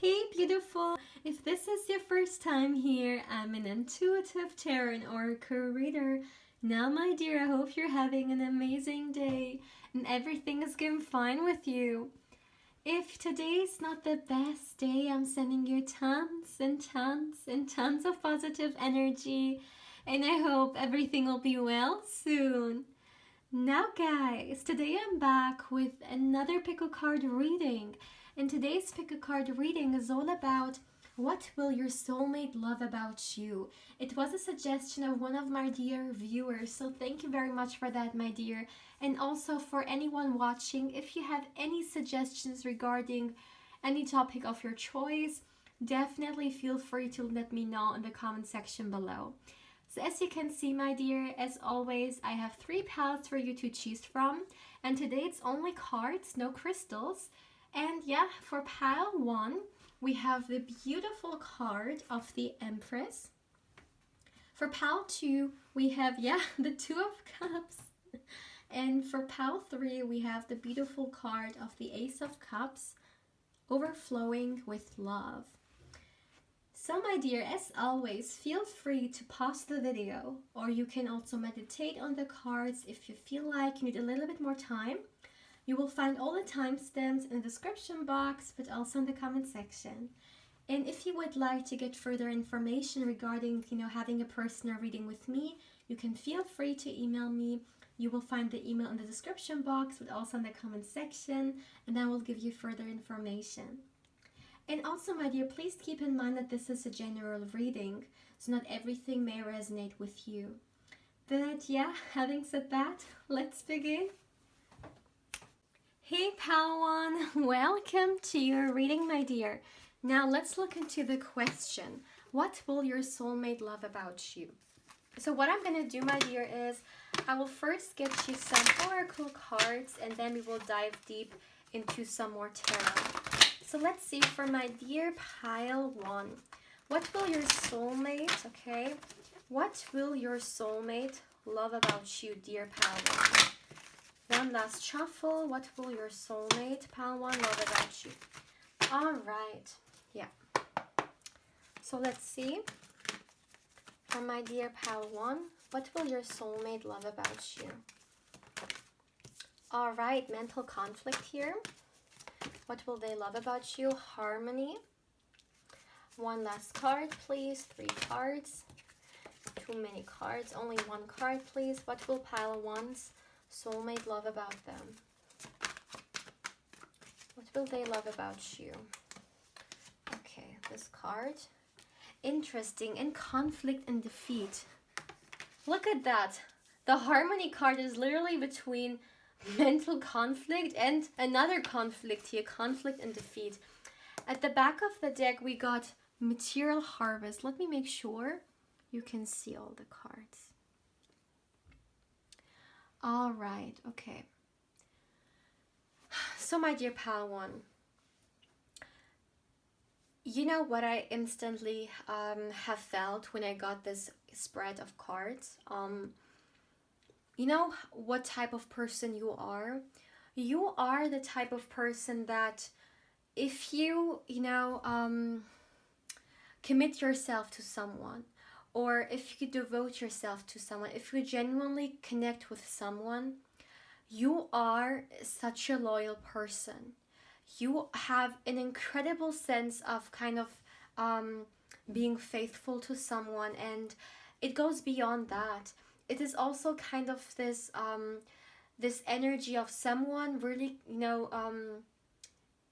Hey beautiful! If this is your first time here, I'm an intuitive tarot and oracle reader. Now my dear, I hope you're having an amazing day and everything is going fine with you. If today's not the best day, I'm sending you tons and tons and tons of positive energy, and I hope everything will be well soon. Now guys, today I'm back with another pick a card reading. And today's pick a card reading is all about what will your soulmate love about you. It was a suggestion of one of my dear viewers, so thank you very much for that, my dear. And also for anyone watching, if you have any suggestions regarding any topic of your choice, definitely feel free to let me know in the comment section below. So as you can see, my dear, as always, I have 3 piles for you to choose from. And today it's only cards, no crystals. And yeah, for pile 1, we have the beautiful card of the Empress. For pile 2, we have, the 2 of Cups. And for pile 3, we have the beautiful card of the Ace of Cups, overflowing with love. So my dear, as always, feel free to pause the video, or you can also meditate on the cards if you feel like you need a little bit more time. You will find all the timestamps in the description box, but also in the comment section. And if you would like to get further information regarding, having a personal reading with me, you can feel free to email me. You will find the email in the description box, but also in the comment section, and I will give you further information. And also, my dear, please keep in mind that this is a general reading, so not everything may resonate with you. But yeah, having said that, let's begin. Hey pal 1, welcome to your reading, my dear. Now let's look into the question, what will your soulmate love about you? So what I'm going to do, my dear, is I will first get you some oracle cards, and then we will dive deep into some more tarot. So let's see, for my dear pile 1, what will your soulmate, what will your soulmate love about you, dear pile 1? One last shuffle. What will your soulmate, pile 1, love about you? All right. Yeah. So let's see. For my dear pile 1, what will your soulmate love about you? All right. Mental conflict here. What will they love about you? Harmony. One last card, please. 3 cards. Too many cards. Only 1 card, please. What will pile 1's soulmate love about them? What will they love about you? Okay, this card. Interesting. In conflict and defeat. Look at that. The harmony card is literally between mental conflict and another conflict here. Conflict and defeat. At the back of the deck, we got material harvest. Let me make sure you can see all the cards. All right, okay. So my dear pal 1, you know what I instantly have felt when I got this spread of cards? You know what type of person you are? You are the type of person that if you, commit yourself to someone, or if you devote yourself to someone, if you genuinely connect with someone, you are such a loyal person. You have an incredible sense of being faithful to someone, and it goes beyond that. It is also kind of this this energy of someone really,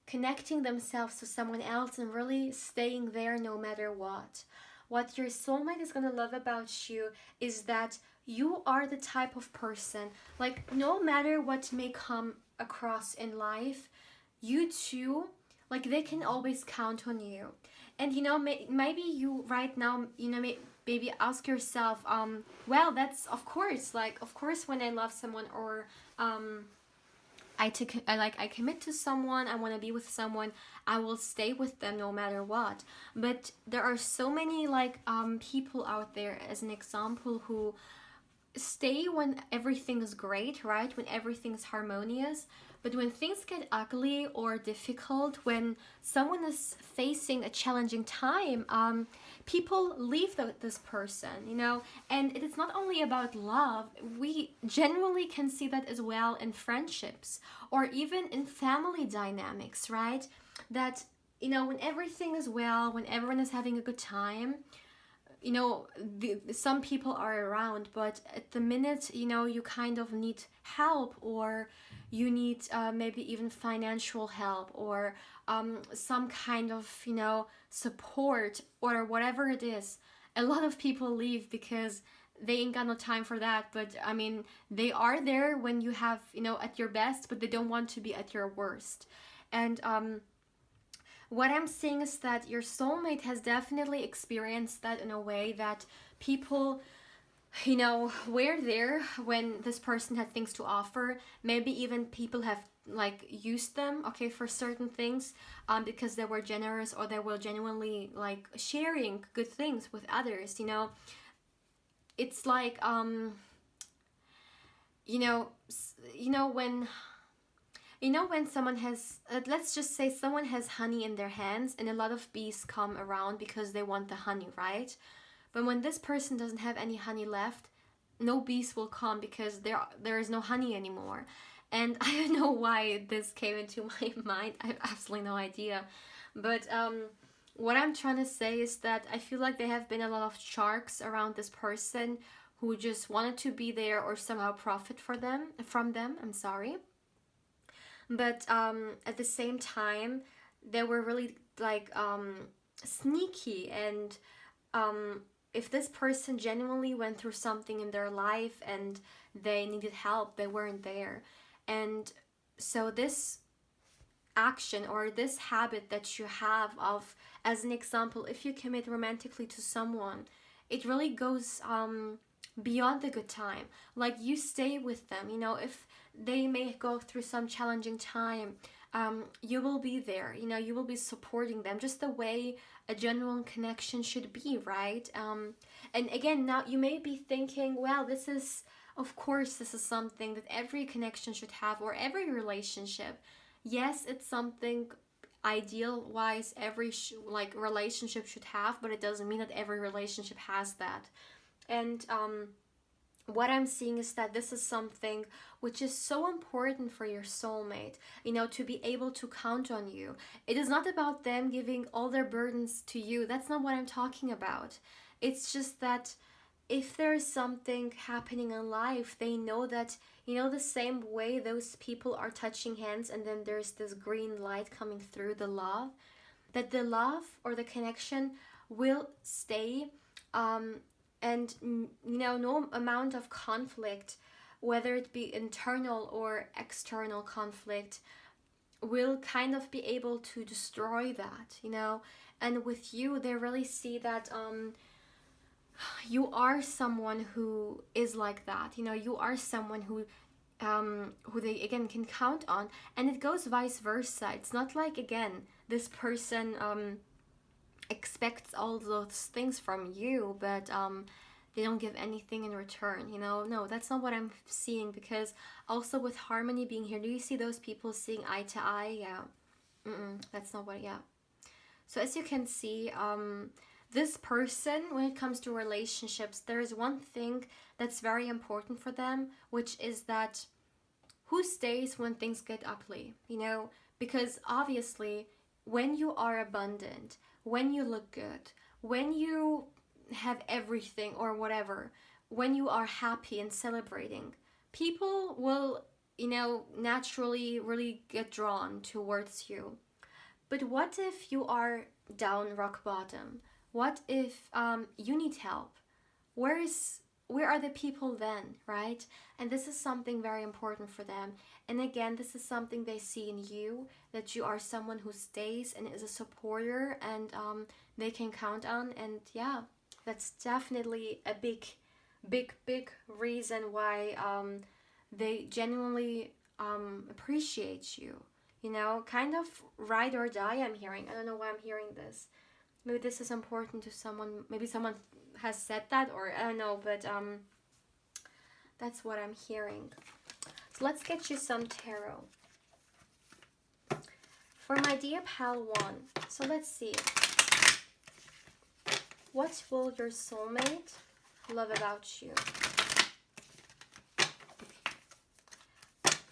connecting themselves to someone else and really staying there no matter what. What your soulmate is going to love about you is that you are the type of person, like no matter what may come across in life, you too, like they can always count on you. And maybe you right now, maybe ask yourself, well, that's of course when I love someone, or I commit to someone, I want to be with someone, I will stay with them no matter what. But there are so many people out there, as an example, who stay when everything is great, right? When everything is harmonious, But when things get ugly or difficult, when someone is facing a challenging time, people leave this person, you know. And it is not only about love. We generally can see that as well in friendships or even in family dynamics, right? That, you know, when everything is well, when everyone is having a good time, you know, some people are around, but at the minute, you know, you kind of need help, or you need maybe even financial help, or some kind of, you know, support or whatever it is. A lot of people leave because they ain't got no time for that. But I mean, they are there when you have, you know, at your best, but they don't want to be at your worst. And what I'm seeing is that your soulmate has definitely experienced that in a way that people, you know, were there when this person had things to offer. Maybe even people have like used them, okay, for certain things, because they were generous, or they were genuinely like sharing good things with others, you know. It's like, you know, when, you know, when someone has, let's just say someone has honey in their hands, and a lot of bees come around because they want the honey, right? But when this person doesn't have any honey left, no bees will come because there is no honey anymore. And I don't know why this came into my mind. I have absolutely no idea. But what I'm trying to say is that I feel like there have been a lot of sharks around this person who just wanted to be there or somehow profit from them. I'm sorry. But at the same time, they were really like sneaky. And if this person genuinely went through something in their life and they needed help, they weren't there. And so this action or this habit that you have of, as an example, if you commit romantically to someone, it really goes beyond the good time. Like, you stay with them, you know, if they may go through some challenging time, you will be there, you know, you will be supporting them, just the way a genuine connection should be, right? And again, now you may be thinking, well, this is, of course, this is something that every connection should have, or every relationship. Yes, it's something ideal wise every like relationship should have, but it doesn't mean that every relationship has that. And what I'm seeing is that this is something which is so important for your soulmate, you know, to be able to count on you. It is not about them giving all their burdens to you. That's not what I'm talking about. It's just that if there's something happening in life, they know that, you know, the same way those people are touching hands and then there's this green light coming through, the love, that the love or the connection will stay. And, you know, no amount of conflict, whether it be internal or external conflict, will kind of be able to destroy that, you know. And with you, they really see that you are someone who is like that, you know. You are someone who they again can count on, and it goes vice versa. It's not like, again, this person expects all those things from you, but they don't give anything in return, you know. No, that's not what I'm seeing. Because also with harmony being here, do you see those people seeing eye to eye? Yeah. That's not what. Yeah. So as you can see, this person, when it comes to relationships, there is one thing that's very important for them, which is that who stays when things get ugly, you know. Because obviously, when you are abundant, when you look good, when you have everything or whatever, when you are happy and celebrating, people will, you know, naturally really get drawn towards you. But what if you are down rock bottom? What if you need help? Where are the people then, right? And this is something very important for them. And again, this is something they see in you, that you are someone who stays and is a supporter, and they can count on. And yeah, that's definitely a big reason why they genuinely appreciate you. You know, kind of ride or die, I'm hearing. I don't know why I'm hearing this. Maybe this is important to someone. Maybe someone has said that, or I don't know, but that's what I'm hearing. So let's get you some tarot. For my dear pal 1, so let's see. What will your soulmate love about you?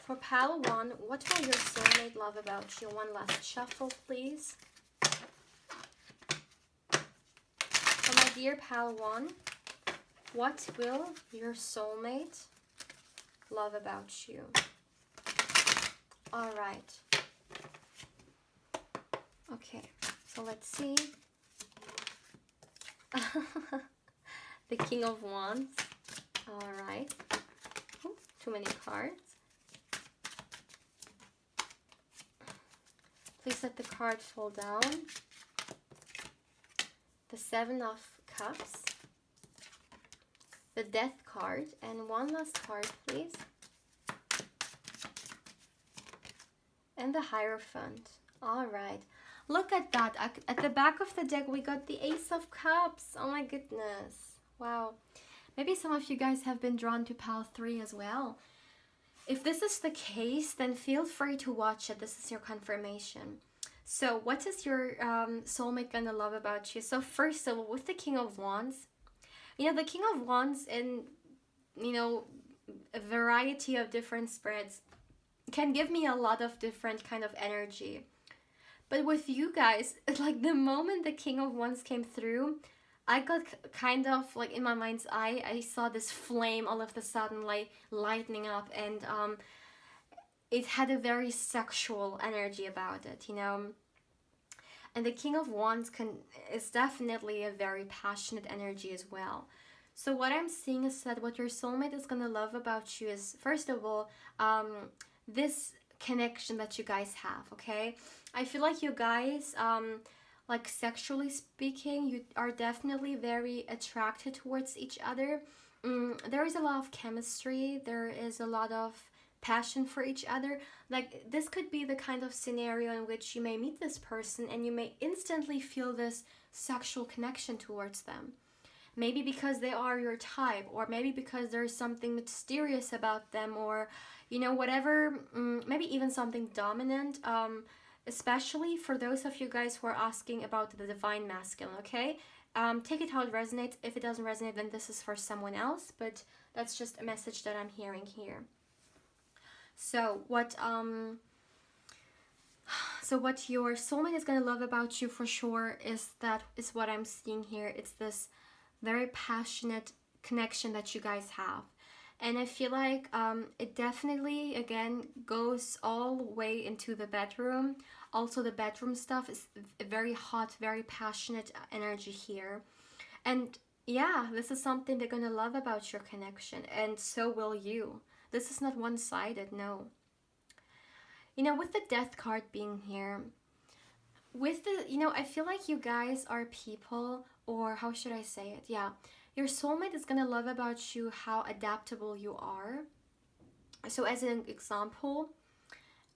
For pal 1, what will your soulmate love about you? One last shuffle, please. For my dear pal 1, what will your soulmate love about you? All right. Okay, so let's see. The King of Wands. All right. Ooh, too many cards. Please let the card fall down. The 7 of Cups. The Death card. And one last card, please. And the Hierophant. All right. Look at that. At the back of the deck, we got the Ace of Cups. Oh my goodness. Wow. Maybe some of you guys have been drawn to pal 3 as well. If this is the case, then feel free to watch it. This is your confirmation. So what is your soulmate gonna love about you? So first of all, with the King of Wands, you know, the King of Wands in, you know, a variety of different spreads can give me a lot of different kind of energy. But with you guys, like the moment the King of Wands came through, I got kind of like in my mind's eye, I saw this flame all of a sudden like lightening up, and it had a very sexual energy about it, you know. And the King of Wands is definitely a very passionate energy as well. So what I'm seeing is that what your soulmate is going to love about you is, first of all, this connection that you guys have, okay? I feel like you guys, like sexually speaking, you are definitely very attracted towards each other. There is a lot of chemistry. There is a lot of passion for each other. Like this could be the kind of scenario in which you may meet this person and you may instantly feel this sexual connection towards them. Maybe because they are your type, or maybe because there's something mysterious about them, or you know, whatever, maybe even something dominant, especially for those of you guys who are asking about the divine masculine, okay? Take it how it resonates. If it doesn't resonate, then this is for someone else, but that's just a message that I'm hearing here. So what your soulmate is going to love about you for sure is what I'm seeing here. It's this very passionate connection that you guys have. And I feel like it definitely, again, goes all the way into the bedroom. Also, the bedroom stuff is a very hot, very passionate energy here. And yeah, this is something they're going to love about your connection. And so will you. This is not one-sided, no. You know, with the Death card being here, with the, you know, I feel like you guys are people, or how should I say it? Yeah. Your soulmate is going to love about you how adaptable you are. So as an example,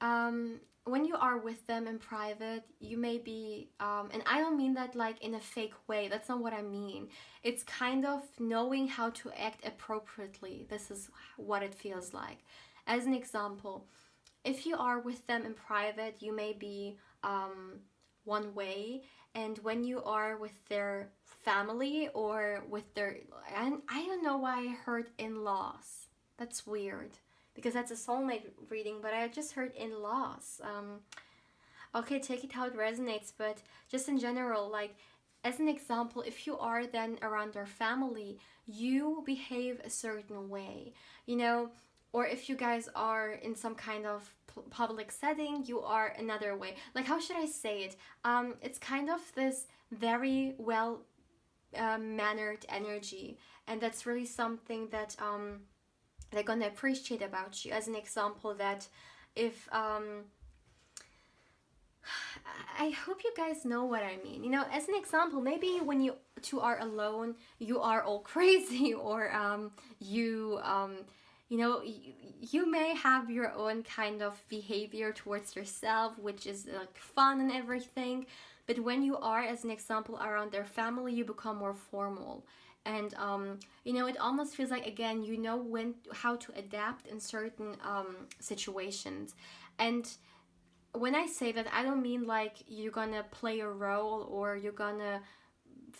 when you are with them in private, you may be, and I don't mean that like in a fake way. That's not what I mean. It's kind of knowing how to act appropriately. This is what it feels like. As an example, if you are with them in private, you may be one way, and when you are with their family or with their, and I don't know why I heard in-laws. That's weird because that's a soulmate reading, but I just heard in-laws. Okay, take it how it resonates, but just in general, like as an example, if you are then around their family, you behave a certain way, you know. Or if you guys are in some kind of public setting, you are another way. Like, how should I say it? It's kind of this very well mannered energy, and that's really something that they're gonna appreciate about you. As an example, that if I hope you guys know what I mean. You know, as an example, maybe when you two are alone, you are all crazy, or you know, you may have your own kind of behavior towards yourself, which is like fun and everything. But when you are, as an example, around their family, you become more formal. And, you know, it almost feels like, again, you know how to adapt in certain situations. And when I say that, I don't mean like you're gonna play a role or you're gonna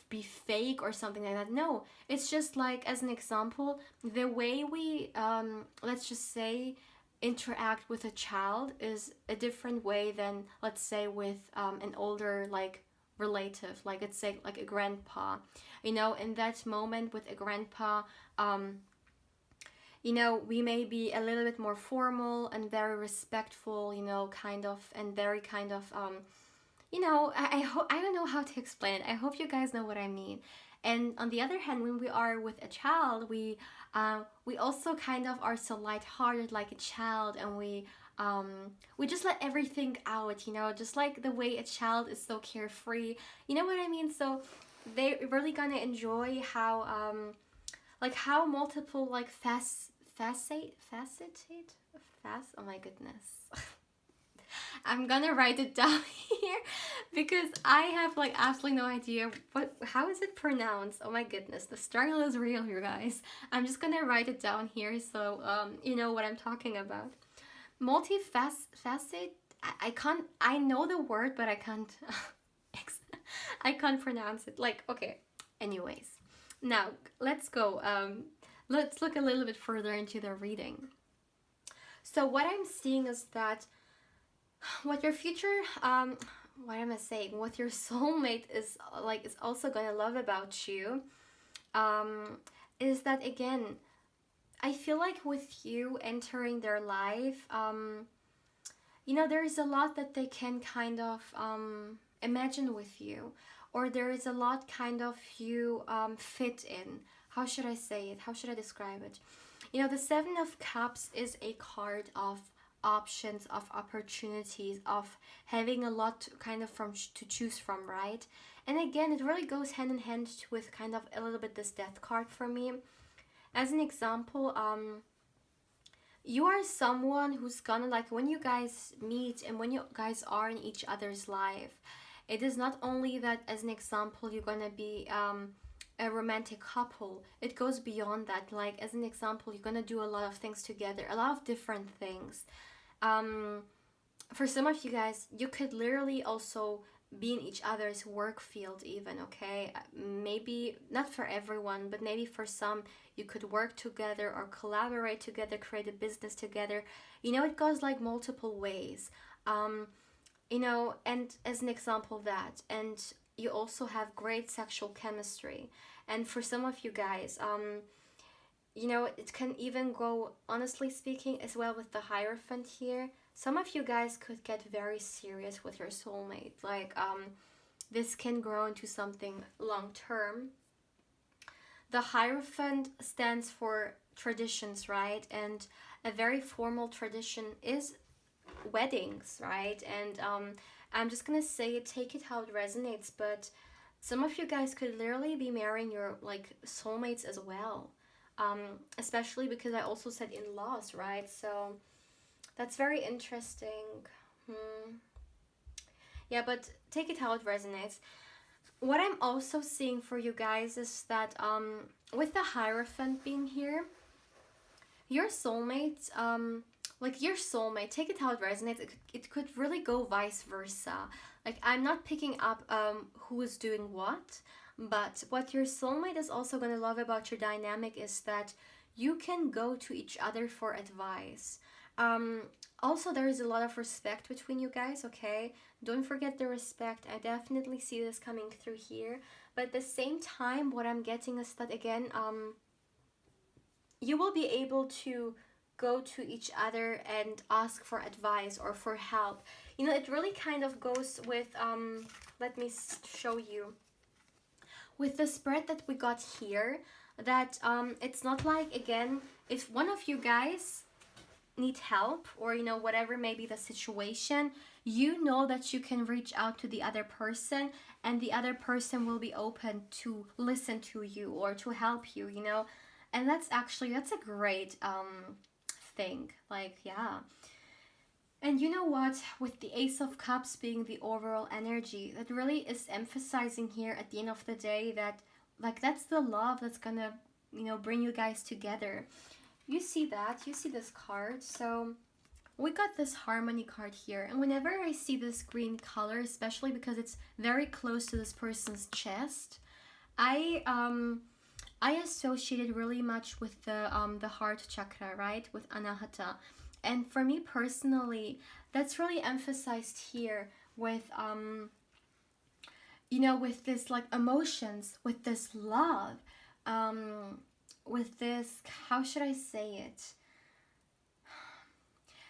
be fake or something like that. No, it's just like, as an example, the way we let's just say interact with a child is a different way than, let's say, with an older like relative, like let's say like a grandpa. You know, in that moment with a grandpa, you know, we may be a little bit more formal and very respectful, you know, kind of, and very kind of you know, I don't know how to explain it. I hope you guys know what I mean. And on the other hand, when we are with a child, we also kind of are so lighthearted like a child, and we just let everything out, you know, just like the way a child is so carefree. You know what I mean? So they really gonna enjoy how like how multiple like oh my goodness. I'm gonna write it down here because I have like absolutely no idea how is it pronounced. Oh my goodness, the struggle is real here, guys. I'm just gonna write it down here so you know what I'm talking about. Multifaceted. I can't. I know the word, but I can't. I can't pronounce it. Like, okay. Anyways, now let's go. Let's look a little bit further into the reading. So what I'm seeing is that what your future what am I saying, what your soulmate is like is also gonna love about you, is that, again, I feel like with you entering their life, you know, there is a lot that they can kind of imagine with you, or there is a lot kind of you fit in. How should I say it? How should I describe it? You know, the Seven of Cups is a card of options, of opportunities, of having a lot to kind of to choose from, right? And again, it really goes hand in hand with kind of a little bit this Death card for me. As an example, you are someone who's gonna, like, when you guys meet and when you guys are in each other's life, it is not only that, as an example, you're gonna be a romantic couple. It goes beyond that. Like, as an example, you're gonna do a lot of things together, a lot of different things. For some of you guys, you could literally also be in each other's work field even, okay? Maybe not for everyone, but maybe for some, you could work together or collaborate together, create a business together. You know, it goes like multiple ways. You know, and as an example of that, and you also have great sexual chemistry. And for some of you guys, you know, it can even go, honestly speaking, as well with the Hierophant here. Some of you guys could get very serious with your soulmate. Like, this can grow into something long term. The Hierophant stands for traditions, right? And a very formal tradition is weddings, right? And I'm just gonna say it, take it how it resonates, but some of you guys could literally be marrying your like soulmates as well. Especially because I also said in-laws, right? So that's very interesting. Yeah, but take it how it resonates. What I'm also seeing for you guys is that with the Hierophant being here, your soulmate, like your soulmate, take it how it resonates. It could really go vice versa. Like, I'm not picking up who is doing what your soulmate is also going to love about your dynamic is that you can go to each other for advice. Also, there is a lot of respect between you guys, okay? Don't forget the respect. I definitely see this coming through here. But at the same time, what I'm getting is that, again, you will be able to go to each other and ask for advice or for help. You know, it really kind of goes with, let me show you. With the spread that we got here, that it's not like, again, if one of you guys need help or, you know, whatever may be the situation, you know that you can reach out to the other person and the other person will be open to listen to you or to help you, you know. And that's a great thing. Like, yeah. And you know what, with the Ace of Cups being the overall energy, that really is emphasizing here at the end of the day that, like, that's the love that's gonna, you know, bring you guys together. You see that, you see this card. So we got this harmony card here, and whenever I see this green color, especially because it's very close to this person's chest, I associate it really much with the heart chakra, right, with anahata. And for me personally, that's really emphasized here with you know, with this like emotions, with this love, with this, how should I say it?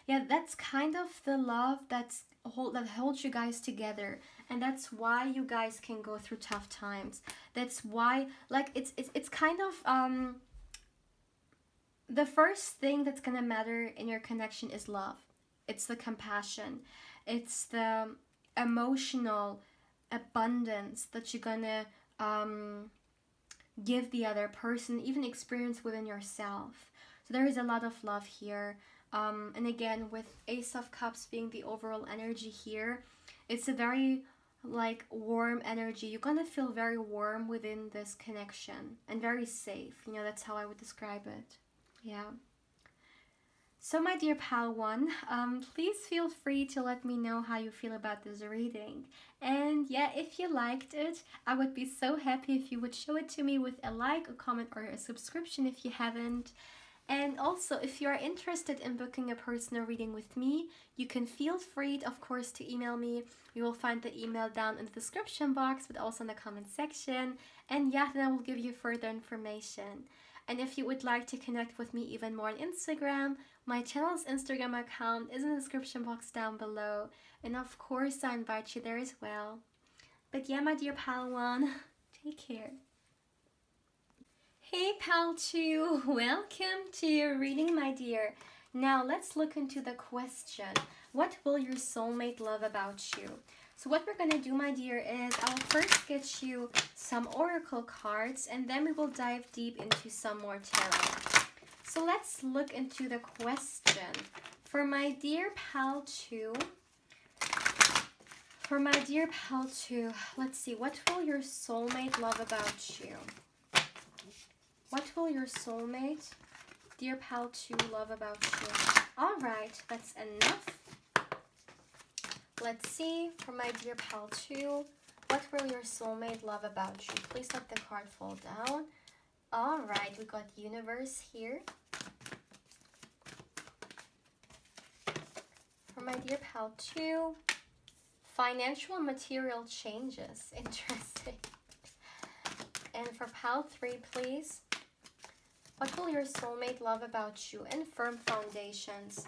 Yeah, that's kind of the love that holds you guys together, and that's why you guys can go through tough times. That's why, like, it's kind of the first thing that's gonna matter in your connection is love. It's the compassion. It's the emotional abundance that you're gonna give the other person, even experience within yourself. So there is a lot of love here. And again, with Ace of Cups being the overall energy here, it's a very like warm energy. You're gonna feel very warm within this connection and very safe. You know, that's how I would describe it. Yeah. So my dear pal one, please feel free to let me know how you feel about this reading. And yeah, if you liked it, I would be so happy if you would show it to me with a like, a comment, or a subscription if you haven't. And also, if you are interested in booking a personal reading with me, you can feel free, of course, to email me. You will find the email down in the description box, but also in the comment section. And yeah, then I will give you further information. And if you would like to connect with me even more on Instagram, my channel's Instagram account is in the description box down below. And of course, I invite you there as well. But yeah, my dear pal one, take care. Hey pal 2, welcome to your reading, my dear. Now let's look into the question, what will your soulmate love about you? So what we're gonna do, my dear, is I'll first get you some oracle cards, and then we will dive deep into some more tarot. So let's look into the question. For my dear pal 2, let's see, what will your soulmate love about you? What will your soulmate, dear pal 2, love about you? All right, that's enough. Let's see, for my dear pal 2, what will your soulmate love about you? Please let the card fall down. All right, we got universe here. For my dear pal 2, financial and material changes. Interesting. And for pal 3, please, what will your soulmate love about you? And firm foundations.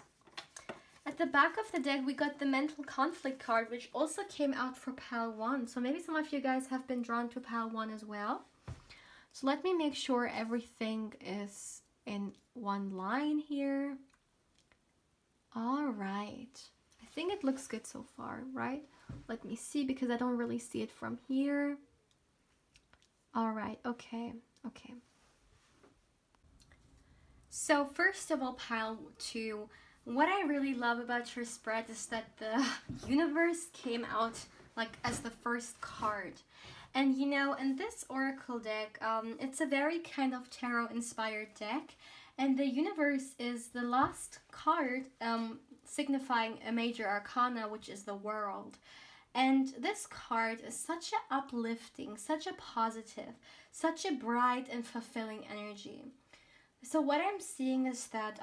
At the back of the deck, we got the mental conflict card, which also came out for pal 1. So maybe some of you guys have been drawn to pal 1 as well. So let me make sure everything is in one line here. All right. I think it looks good so far, right? Let me see, because I don't really see it from here. All right. Okay. Okay. So first of all, pile 2, what I really love about your spread is that the universe came out like as the first card. And you know, in this oracle deck, it's a very kind of tarot inspired deck, and the universe is the last card, signifying a major arcana, which is the world. And this card is such a uplifting, such a positive, such a bright and fulfilling energy. So what I'm seeing is that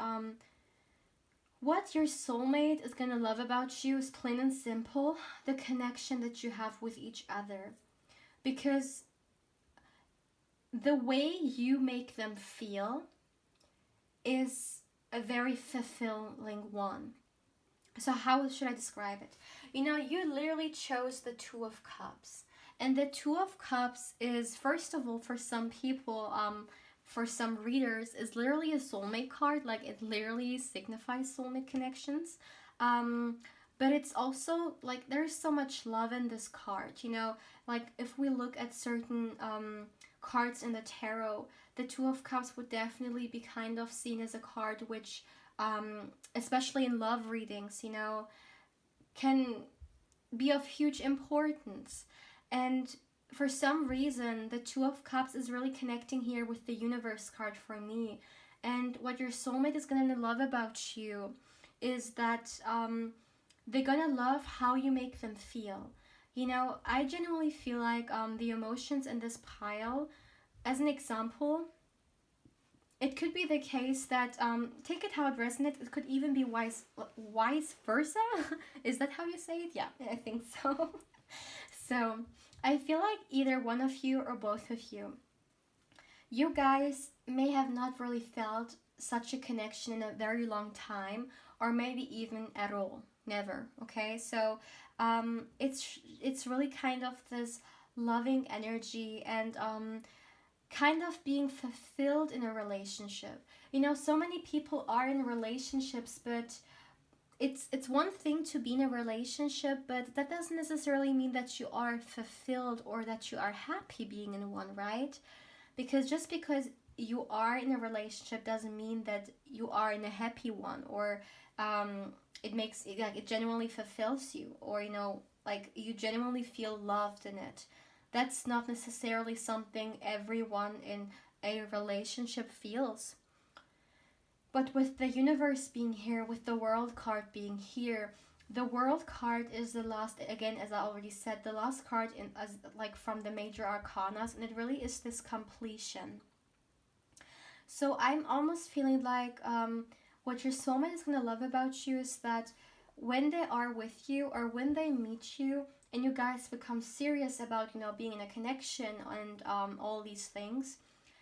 what your soulmate is going to love about you is plain and simple the connection that you have with each other. Because the way you make them feel is a very fulfilling one. So how should I describe it? You know, you literally chose the Two of Cups. And the Two of Cups is, first of all, for some people, for some readers, is literally a soulmate card. Like, it literally signifies soulmate connections. But it's also, like, there's so much love in this card, you know? Like, if we look at certain cards in the tarot, the Two of Cups would definitely be kind of seen as a card which, especially in love readings, you know, can be of huge importance. And for some reason, the Two of Cups is really connecting here with the universe card for me. And what your soulmate is going to love about you is that they're gonna love how you make them feel. You know, I genuinely feel like the emotions in this pile, as an example, it could be the case that take it how it resonates. It could even be vice versa. Is that how you say it? Yeah, I think so. So I feel like either one of you or both of you guys may have not really felt such a connection in a very long time, or maybe even at all, never. Okay, so it's really kind of this loving energy and kind of being fulfilled in a relationship. You know, so many people are in relationships, but it's one thing to be in a relationship, but that doesn't necessarily mean that you are fulfilled or that you are happy being in one, right? Because just because you are in a relationship doesn't mean that you are in a happy one, or it makes it like it genuinely fulfills you, or you know, like you genuinely feel loved in it. That's not necessarily something everyone in a relationship feels. But with the universe being here, with the world card being here, the world card is the last, again, as I already said, the last card in as like from the major arcanas, and it really is this completion. So I'm almost feeling like what your soulmate is gonna love about you is that when they are with you or when they meet you and you guys become serious about, you know, being in a connection and all these things,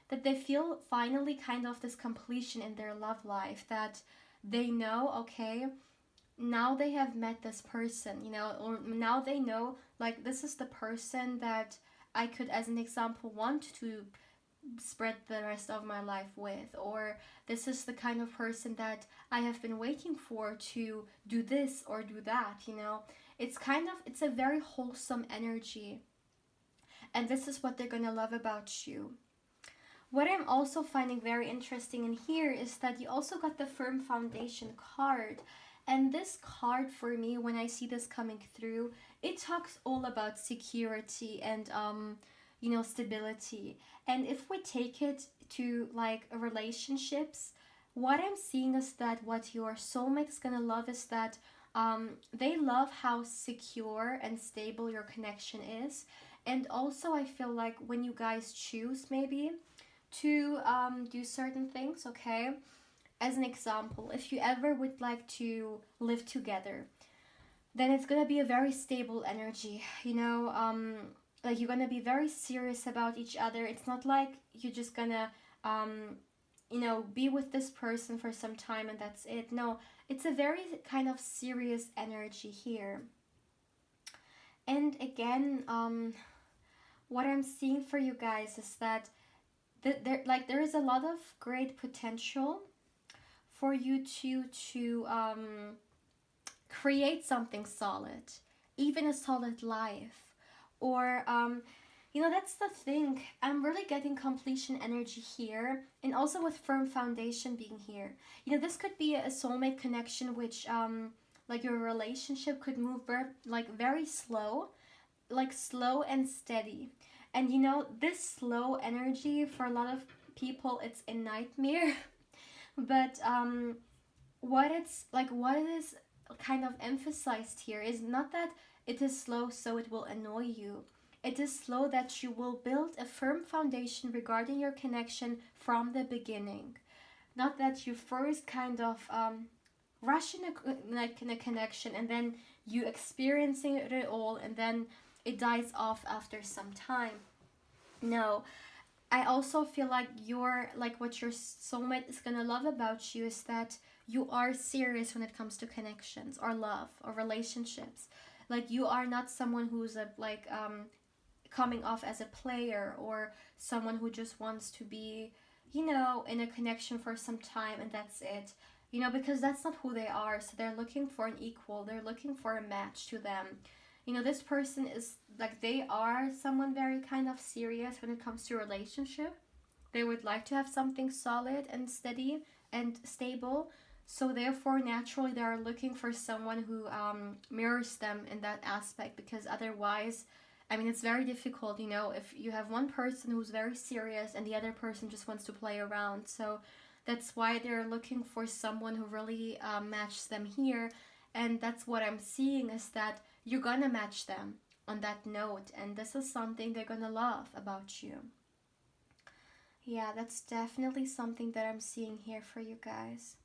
that they feel finally kind of this completion in their love life, that they know, okay, now they have met this person, you know, or now they know, like, this is the person that I could, as an example, want to spread the rest of my life with, or this is the kind of person that I have been waiting for to do this or do that, you know. It's kind of, it's a very wholesome energy, and this is what they're gonna love about you. What I'm also finding very interesting in here is that you also got the firm foundation card. And this card, for me, when I see this coming through, it talks all about security and you know, stability. And if we take it to like relationships, what I'm seeing is that what your soulmate is gonna love is that they love how secure and stable your connection is. And also, I feel like when you guys choose maybe to do certain things, okay? As an example, if you ever would like to live together, then it's gonna be a very stable energy, you know? Like you're gonna be very serious about each other. It's not like you're just gonna, you know, be with this person for some time and that's it. No, it's a very kind of serious energy here. And again, what I'm seeing for you guys is that there is a lot of great potential for you to create something solid, even a solid life, or you know, that's the thing. I'm really getting completion energy here, and also with firm foundation being here. You know, this could be a soulmate connection, which like your relationship could move very slow, like slow and steady. And you know, this slow energy for a lot of people, it's a nightmare. But what it is kind of emphasized here is not that it is slow so it will annoy you. It is slow that you will build a firm foundation regarding your connection from the beginning. Not that you first kind of rush in a connection and then you experiencing it all and then it dies off after some time. No, I also feel like what your soulmate is gonna love about you is that you are serious when it comes to connections or love or relationships. Like you are not someone who's coming off as a player or someone who just wants to be, you know, in a connection for some time and that's it. You know, because that's not who they are. So they're looking for an equal. They're looking for a match to them. You know, this person is like, they are someone very kind of serious when it comes to relationship. They would like to have something solid and steady and stable. So therefore, naturally, they are looking for someone who mirrors them in that aspect, because otherwise, I mean, it's very difficult, you know, if you have one person who's very serious and the other person just wants to play around. So That's why they're looking for someone who really matches them here. And that's what I'm seeing, is that you're gonna match them on that note. And this is something they're gonna love about you. Yeah, that's definitely something that I'm seeing here for you guys.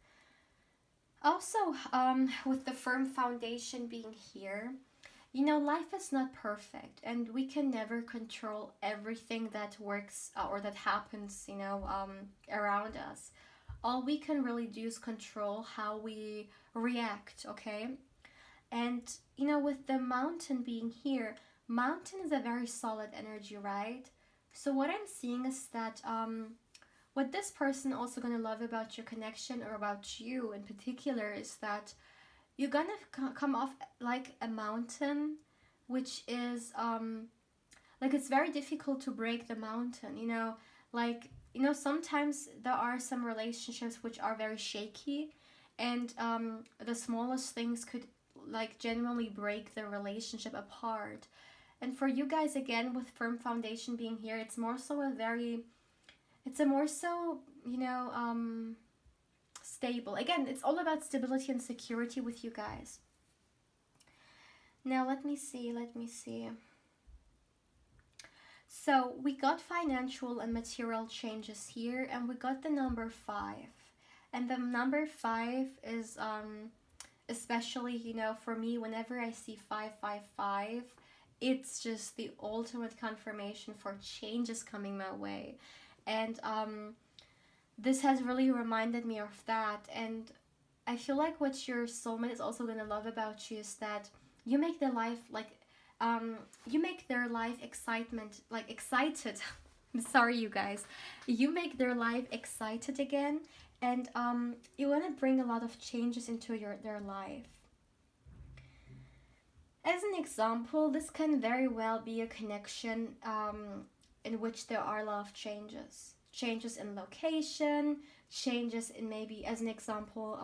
Also, with the firm foundation being here, you know, life is not perfect, and we can never control everything that works or that happens, you know, around us. All we can really do is control how we react, okay? And, you know, with the mountain being here, mountain is a very solid energy, right? So what I'm seeing is that what this person also gonna love about your connection, or about you in particular, is that you're gonna come off like a mountain, which is like, it's very difficult to break the mountain, you know. Like, you know, sometimes there are some relationships which are very shaky, and the smallest things could like genuinely break the relationship apart. And for you guys, again, with firm foundation being here, it's more so a very, it's a more so, you know, stable. Again, it's all about stability and security with you guys. Now, let me see. So we got financial and material changes here, and we got the number 5. And the number 5 is, especially, you know, for me, whenever I see 555, it's just the ultimate confirmation for changes coming my way. And this has really reminded me of that. And I feel like what your soulmate is also going to love about you is that you make their life like, you make their life excited. I'm sorry, you guys. You make their life excited again, and you want to bring a lot of changes into their life. As an example, this can very well be a connection in which there are a lot of changes. Changes in location, changes in, maybe, as an example,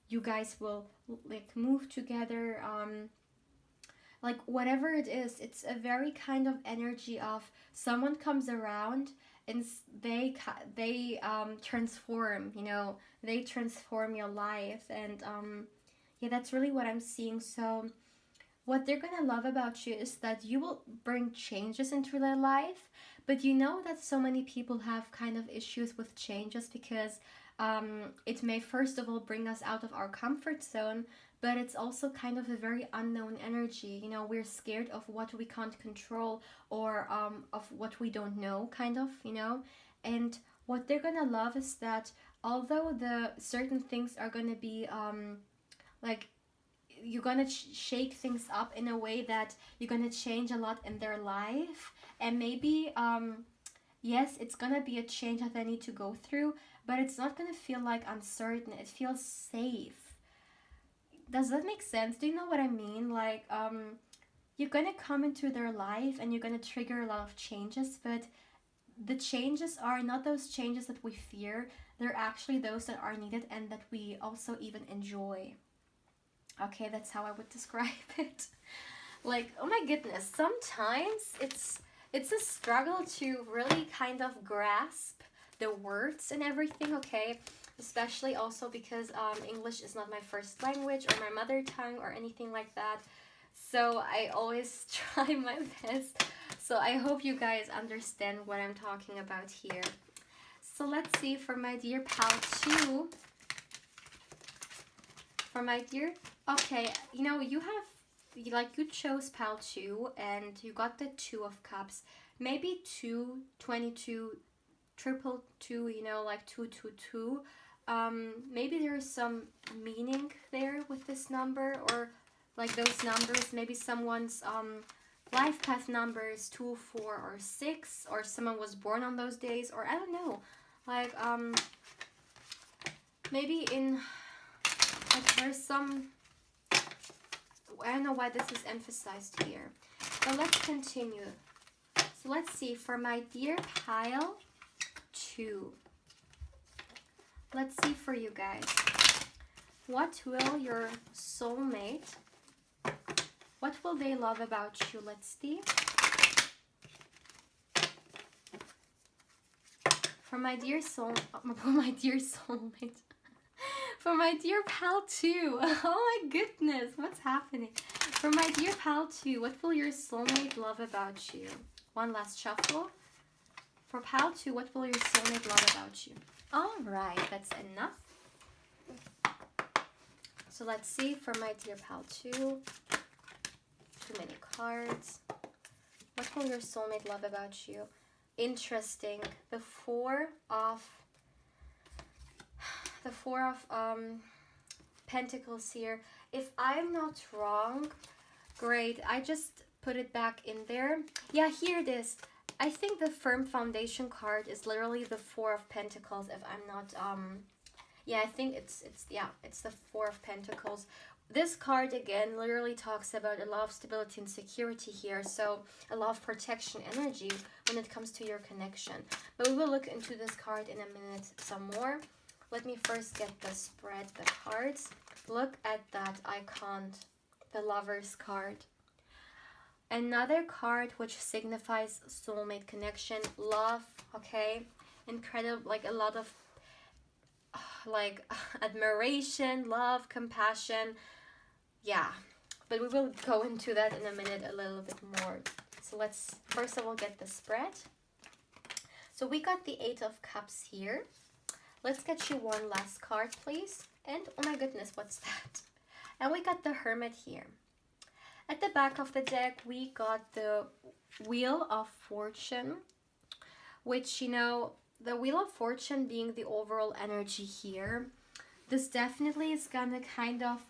you guys will like move together, like whatever it is. It's a very kind of energy of someone comes around and they transform, you know, they transform your life. And yeah, that's really what I'm seeing. So what they're gonna love about you is that you will bring changes into their life. But you know that so many people have kind of issues with changes, because it may first of all bring us out of our comfort zone, but it's also kind of a very unknown energy. You know, we're scared of what we can't control, or of what we don't know, kind of, you know. And what they're gonna love is that although the certain things are gonna be like, you're gonna shake things up in a way that you're gonna change a lot in their life. And maybe yes, it's gonna be a change that they need to go through, but it's not gonna feel like uncertain. It feels safe. Does that make sense? Do you know what I mean? Like, you're gonna come into their life and you're gonna trigger a lot of changes, but the changes are not those changes that we fear. They're actually those that are needed and that we also even enjoy. Okay, that's how I would describe it. Like, oh my goodness, sometimes it's a struggle to really kind of grasp the words and everything, okay? Especially also because English is not my first language or my mother tongue or anything like that. So I always try my best. So I hope you guys understand what I'm talking about here. So let's see, for my dear pal 2. For my dear, okay, you know, you chose pal 2 and you got the 2 of cups. Maybe 2, 22, triple 2, you know, like 222. Maybe there's some meaning there with this number, or like those numbers. Maybe someone's life path number is 2, 4, or 6, or someone was born on those days, or I don't know. Like, maybe in, like, there's some, I don't know why this is emphasized here. But let's continue. So let's see, for my dear pile 2. Let's see for you guys. What will your soulmate, what will they love about you? Let's see. For my dear soulmate. For my dear pal too. Oh my goodness, what's happening? For my dear pal too, what will your soulmate love about you? One last shuffle. For pal too, what will your soulmate love about you? Alright, that's enough. So let's see for my dear pal too. Too many cards. What will your soulmate love about you? Interesting. The Four of Pentacles here. If I'm not wrong, great. I just put it back in there. Yeah, here it is. I think the firm foundation card is literally the Four of Pentacles. If I'm not yeah, I think it's the Four of Pentacles. This card again literally talks about a lot of stability and security here, so a lot of protection energy when it comes to your connection. But we will look into this card in a minute some more. Let me first get the spread, the cards. Look at that icon, the Lover's card. Another card which signifies soulmate connection, love, okay? Incredible, like a lot of like admiration, love, compassion. Yeah, but we will go into that in a minute a little bit more. So let's first of all get the spread. So we got the Eight of Cups here. Let's get you one last card, please. And oh my goodness, what's that? And we got the Hermit here. At the back of the deck, we got the Wheel of Fortune, which, you know, the Wheel of Fortune being the overall energy here. This definitely is gonna kind of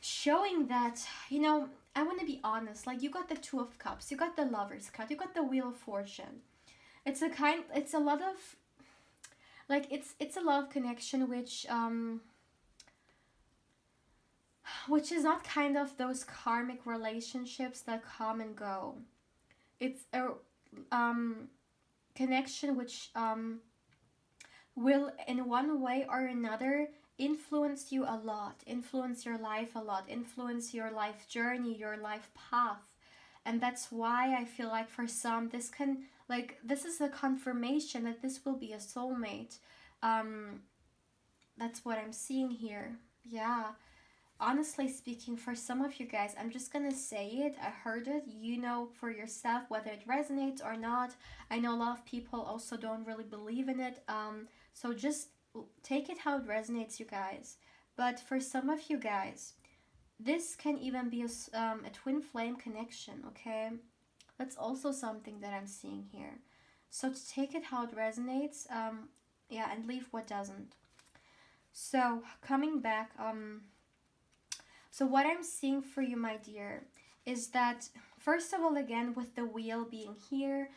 showing that, you know, I want to be honest, like you got the Two of Cups, you got the Lover's card, you got the Wheel of Fortune. It's a lot of, like, it's a lot of connection which is not kind of those karmic relationships that come and go. It's a connection which will in one way or another influence you a lot, influence your life a lot, influence your life journey, your life path. And that's why I feel like for some this is a confirmation that this will be a soulmate. That's what I'm seeing here. Yeah, honestly speaking, for some of you guys, I'm just gonna say it, I heard it, you know for yourself whether it resonates or not. I know a lot of people also don't really believe in it, so just take it how it resonates, you guys. But for some of you guys, this can even be a twin flame connection, okay? That's also something that I'm seeing here. So to take it how it resonates, yeah, and leave what doesn't. So coming back, so what I'm seeing for you, my dear, is that, first of all, again, with the wheel being here,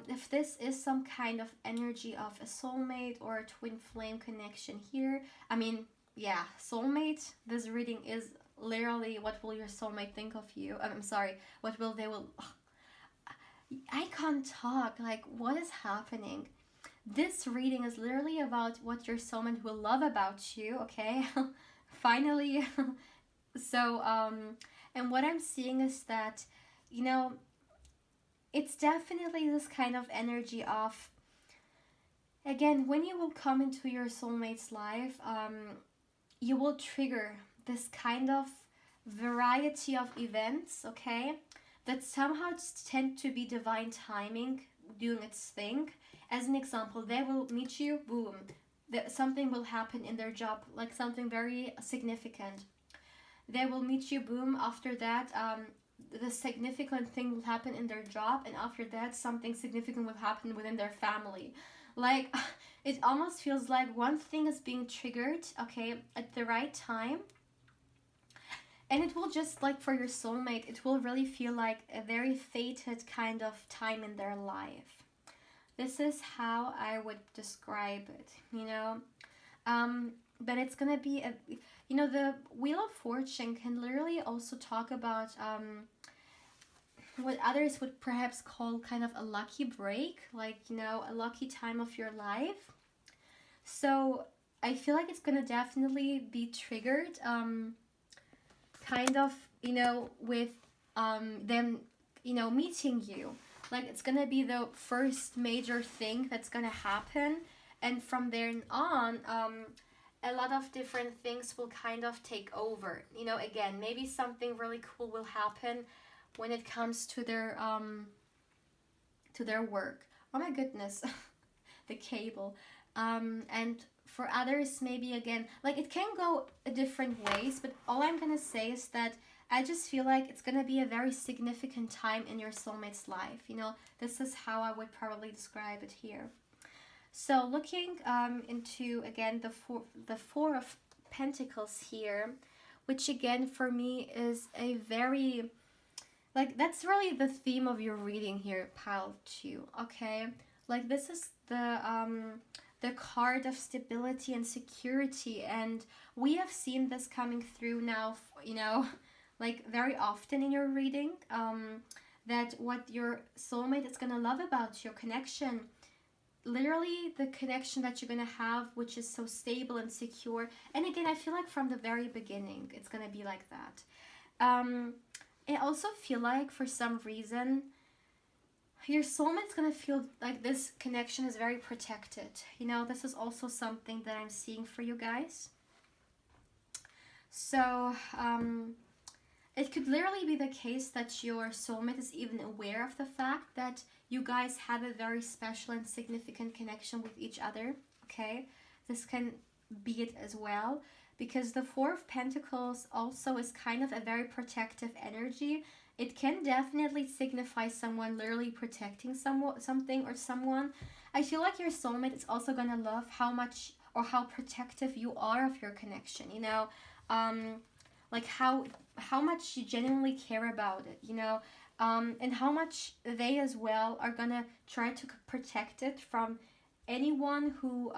if this is some kind of energy of a soulmate or a twin flame connection here, I mean, yeah, soulmate, this reading is literally what will your soulmate think of you. I'm sorry, what will they will... I can't talk, like, what is happening? This reading is literally about what your soulmate will love about you, okay? Finally... So, and what I'm seeing is that, you know, it's definitely this kind of energy of, again, when you will come into your soulmate's life, you will trigger this kind of variety of events, okay, that somehow tend to be divine timing doing its thing. As an example, they will meet you, boom, something will happen in their job, like something very significant. They will meet you, boom, after that, the significant thing will happen in their job, and after that, something significant will happen within their family. Like, it almost feels like one thing is being triggered, okay, at the right time, and it will just, like, for your soulmate, it will really feel like a very fated kind of time in their life. This is how I would describe it, you know? But it's gonna be a... You know, the Wheel of Fortune can literally also talk about what others would perhaps call kind of a lucky break, like, you know, a lucky time of your life. So I feel like it's going to definitely be triggered kind of, you know, with them, you know, meeting you. like it's gonna be the first major thing that's gonna happen, and from there on, a lot of different things will kind of take over. You know, again, maybe something really cool will happen when it comes to their work. Oh my goodness, the cable. And for others, maybe again, like it can go different ways, but all I'm gonna say is that I just feel like it's gonna be a very significant time in your soulmate's life. You know, this is how I would probably describe it here. So looking into again the four of Pentacles here, which again for me is a very, like, that's really the theme of your reading here, pile 2. Okay, like this is the card of stability and security, and we have seen this coming through now, you know, like very often in your reading, that what your soulmate is gonna love about your connection, literally the connection that you're gonna have, which is so stable and secure. And again, I feel like from the very beginning it's gonna be like that. I also feel like for some reason your soulmate's gonna feel like this connection is very protected. You know, this is also something that I'm seeing for you guys. So it could literally be the case that your soulmate is even aware of the fact that you guys have a very special and significant connection with each other. Okay, this can be it as well, because the Four of Pentacles also is kind of a very protective energy. It can definitely signify someone literally protecting something or someone. I feel like your soulmate is also gonna love how much or how protective you are of your connection, you know, like how much you genuinely care about it, you know, and how much they as well are gonna try to protect it from anyone who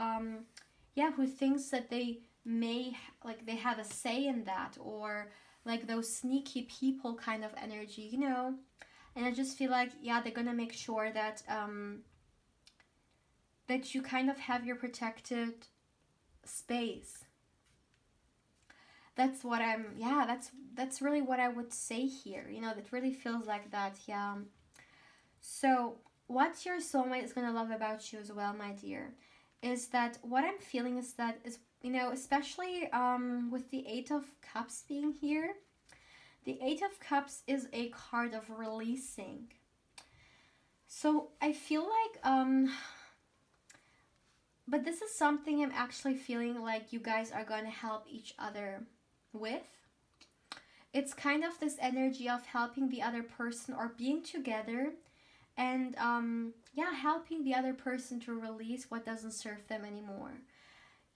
who thinks that they may, like, they have a say in that, or like those sneaky people kind of energy, you know. And I just feel like, yeah, they're gonna make sure that that you kind of have your protected space. That's what I'm, yeah, that's really what I would say here, you know. That really feels like that. Yeah. So what your soulmate is gonna love about you as well, my dear, is that what I'm feeling is that, is, you know, especially with the Eight of Cups being here, the Eight of Cups is a card of releasing. So I feel like but this is something I'm actually feeling like you guys are going to help each other with. It's kind of this energy of helping the other person or being together, and yeah, helping the other person to release what doesn't serve them anymore.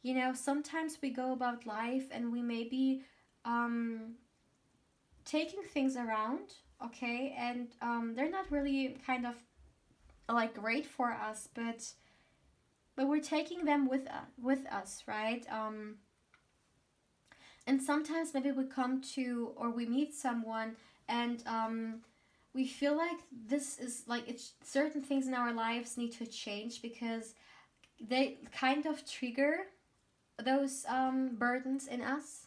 You know, sometimes we go about life and we may be taking things around, okay, and they're not really kind of like great for us, but we're taking them with us, right? And sometimes maybe we come to, or we meet someone, and we feel like this is like, it's certain things in our lives need to change because they kind of trigger those burdens in us.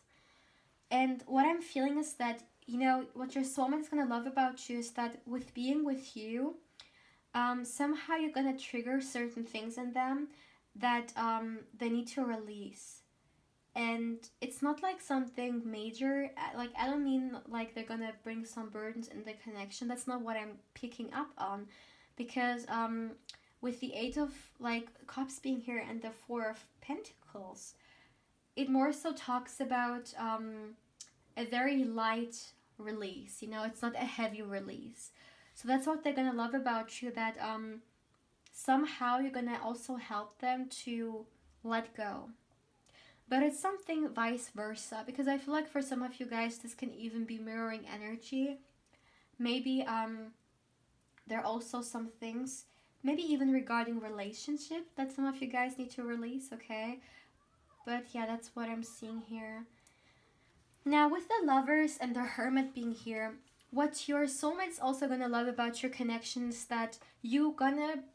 And what I'm feeling is that, you know, what your soulmate is going to love about you is that with being with you, somehow you're going to trigger certain things in them that they need to release. And it's not like something major, like I don't mean like they're gonna bring some burdens in the connection. That's not what I'm picking up on, because with the Eight of like Cups being here and the Four of Pentacles, it more so talks about a very light release, you know. It's not a heavy release. So that's what they're gonna love about you, that somehow you're gonna also help them to let go. But it's something vice versa, because I feel like for some of you guys this can even be mirroring energy. Maybe there are also some things, maybe even regarding relationship, that some of you guys need to release, okay? But yeah, that's what I'm seeing here. Now with the Lovers and the Hermit being here, what your soulmate's also gonna love about your connections, that you gonna,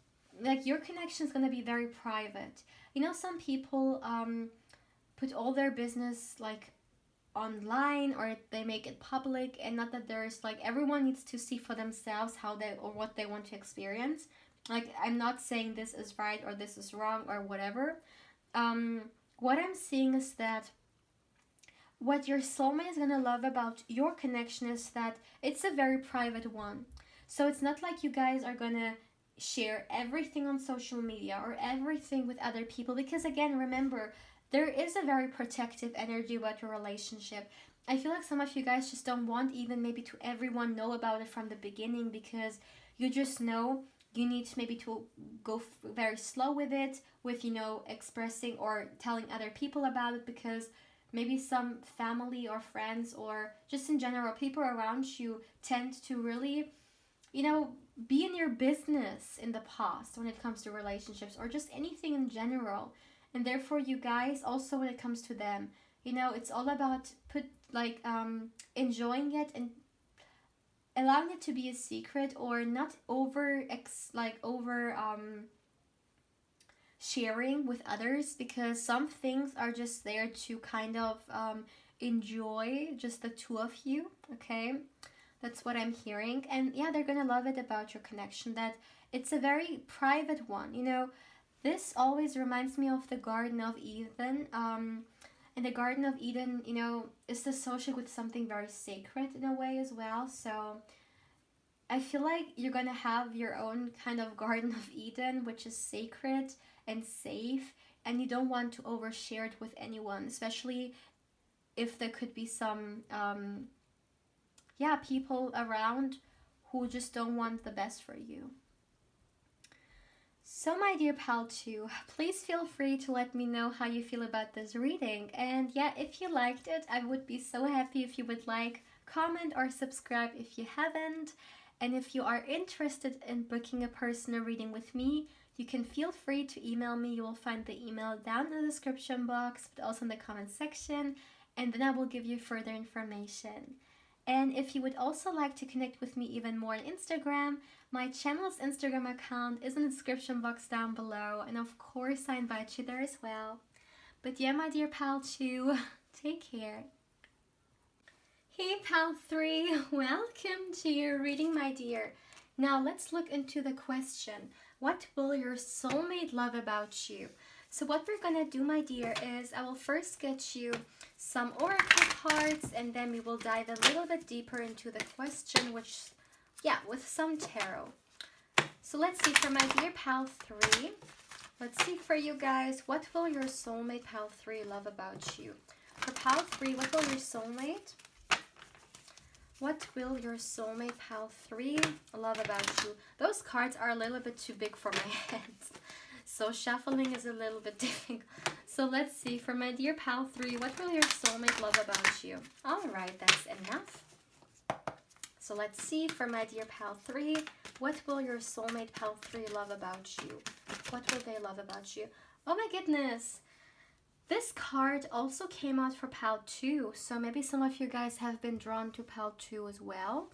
like, your connection's gonna be very private. You know, some people put all their business like online, or they make it public, and not that there's like everyone needs to see for themselves how they or what they want to experience. Like, I'm not saying this is right or this is wrong or whatever. What I'm seeing is that what your soulmate is gonna love about your connection is that it's a very private one. So it's not like you guys are gonna share everything on social media or everything with other people, because again, remember, there is a very protective energy about your relationship. I feel like some of you guys just don't want even maybe to everyone know about it from the beginning, because you just know you need maybe to go very slow with it, with expressing or telling other people about it, because maybe some family or friends or just in general people around you tend to really be in your business in the past when it comes to relationships or just anything in general. And therefore, you guys also, when it comes to them, it's all about enjoying it and allowing it to be a secret, or not over sharing with others, because some things are just there to kind of enjoy just the two of you. Okay, that's what I'm hearing. And yeah, they're gonna love it about your connection, that it's a very private one. This always reminds me of the Garden of Eden. And the Garden of Eden, is associated with something very sacred in a way as well. So I feel like you're gonna have your own kind of Garden of Eden, which is sacred and safe, and you don't want to overshare it with anyone, especially if there could be some people around who just don't want the best for you. So my dear pal 2, please feel free to let me know how you feel about this reading. And yeah, if you liked it, I would be so happy if you would like, comment, or subscribe if you haven't. And if you are interested in booking a personal reading with me, you can feel free to email me. You will find the email down in the description box, but also in the comment section, and then I will give you further information. And if you would also like to connect with me even more on Instagram, my channel's Instagram account is in the description box down below, and of course I invite you there as well. But yeah, my dear pal 2, take care. Hey pal 3, welcome to your reading, my dear. Now let's look into the question, what will your soulmate love about you? So what we're gonna do, my dear, is I will first get you some oracle cards, and then we will dive a little bit deeper into the question, with some tarot. So let's see, for my dear pal 3, let's see for you guys, what will your soulmate pal 3 love about you? For pal 3, what will your soulmate? What will your soulmate pal 3 love about you? Those cards are a little bit too big for my hands, so shuffling is a little bit difficult. So let's see, for my dear pal 3, what will your soulmate love about you? Alright, that's enough. So let's see, for my dear pal 3, what will your soulmate pal 3 love about you? What will they love about you? Oh my goodness! This card also came out for pal 2, so maybe some of you guys have been drawn to pal 2 as well.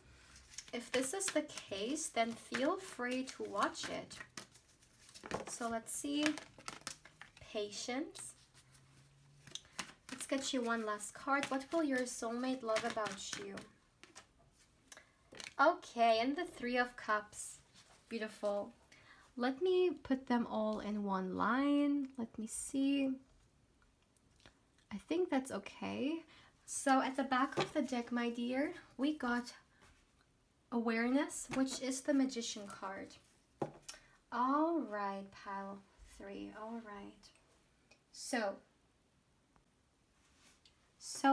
If this is the case, then feel free to watch it. So let's see. Patience. Let's get you one last card. What will your soulmate love about you? Okay, and the 3 of Cups. Beautiful. Let me put them all in one line. Let me see. I think that's okay. So at the back of the deck, my dear, we got Awareness, which is the Magician card. All right, pal 3. All right. So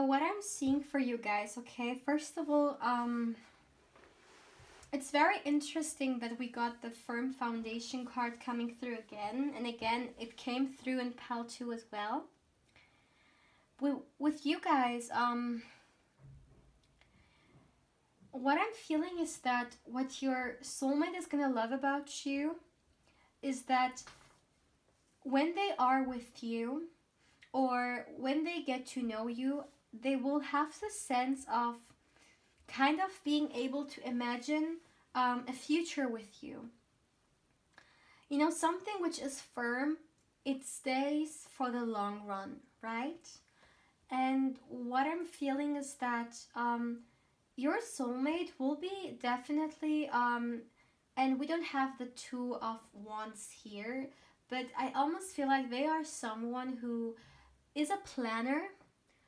what I'm seeing for you guys, okay, first of all, it's very interesting that we got the Firm Foundation card coming through again, and again, it came through in pal 2 as well. With you guys, what I'm feeling is that what your soulmate is gonna love about you is that when they are with you, or when they get to know you, they will have the sense of kind of being able to imagine a future with you. Something which is firm, it stays for the long run, right? And what I'm feeling is that your soulmate will be definitely, and we don't have the two of wands here, but I almost feel like they are someone who is a planner,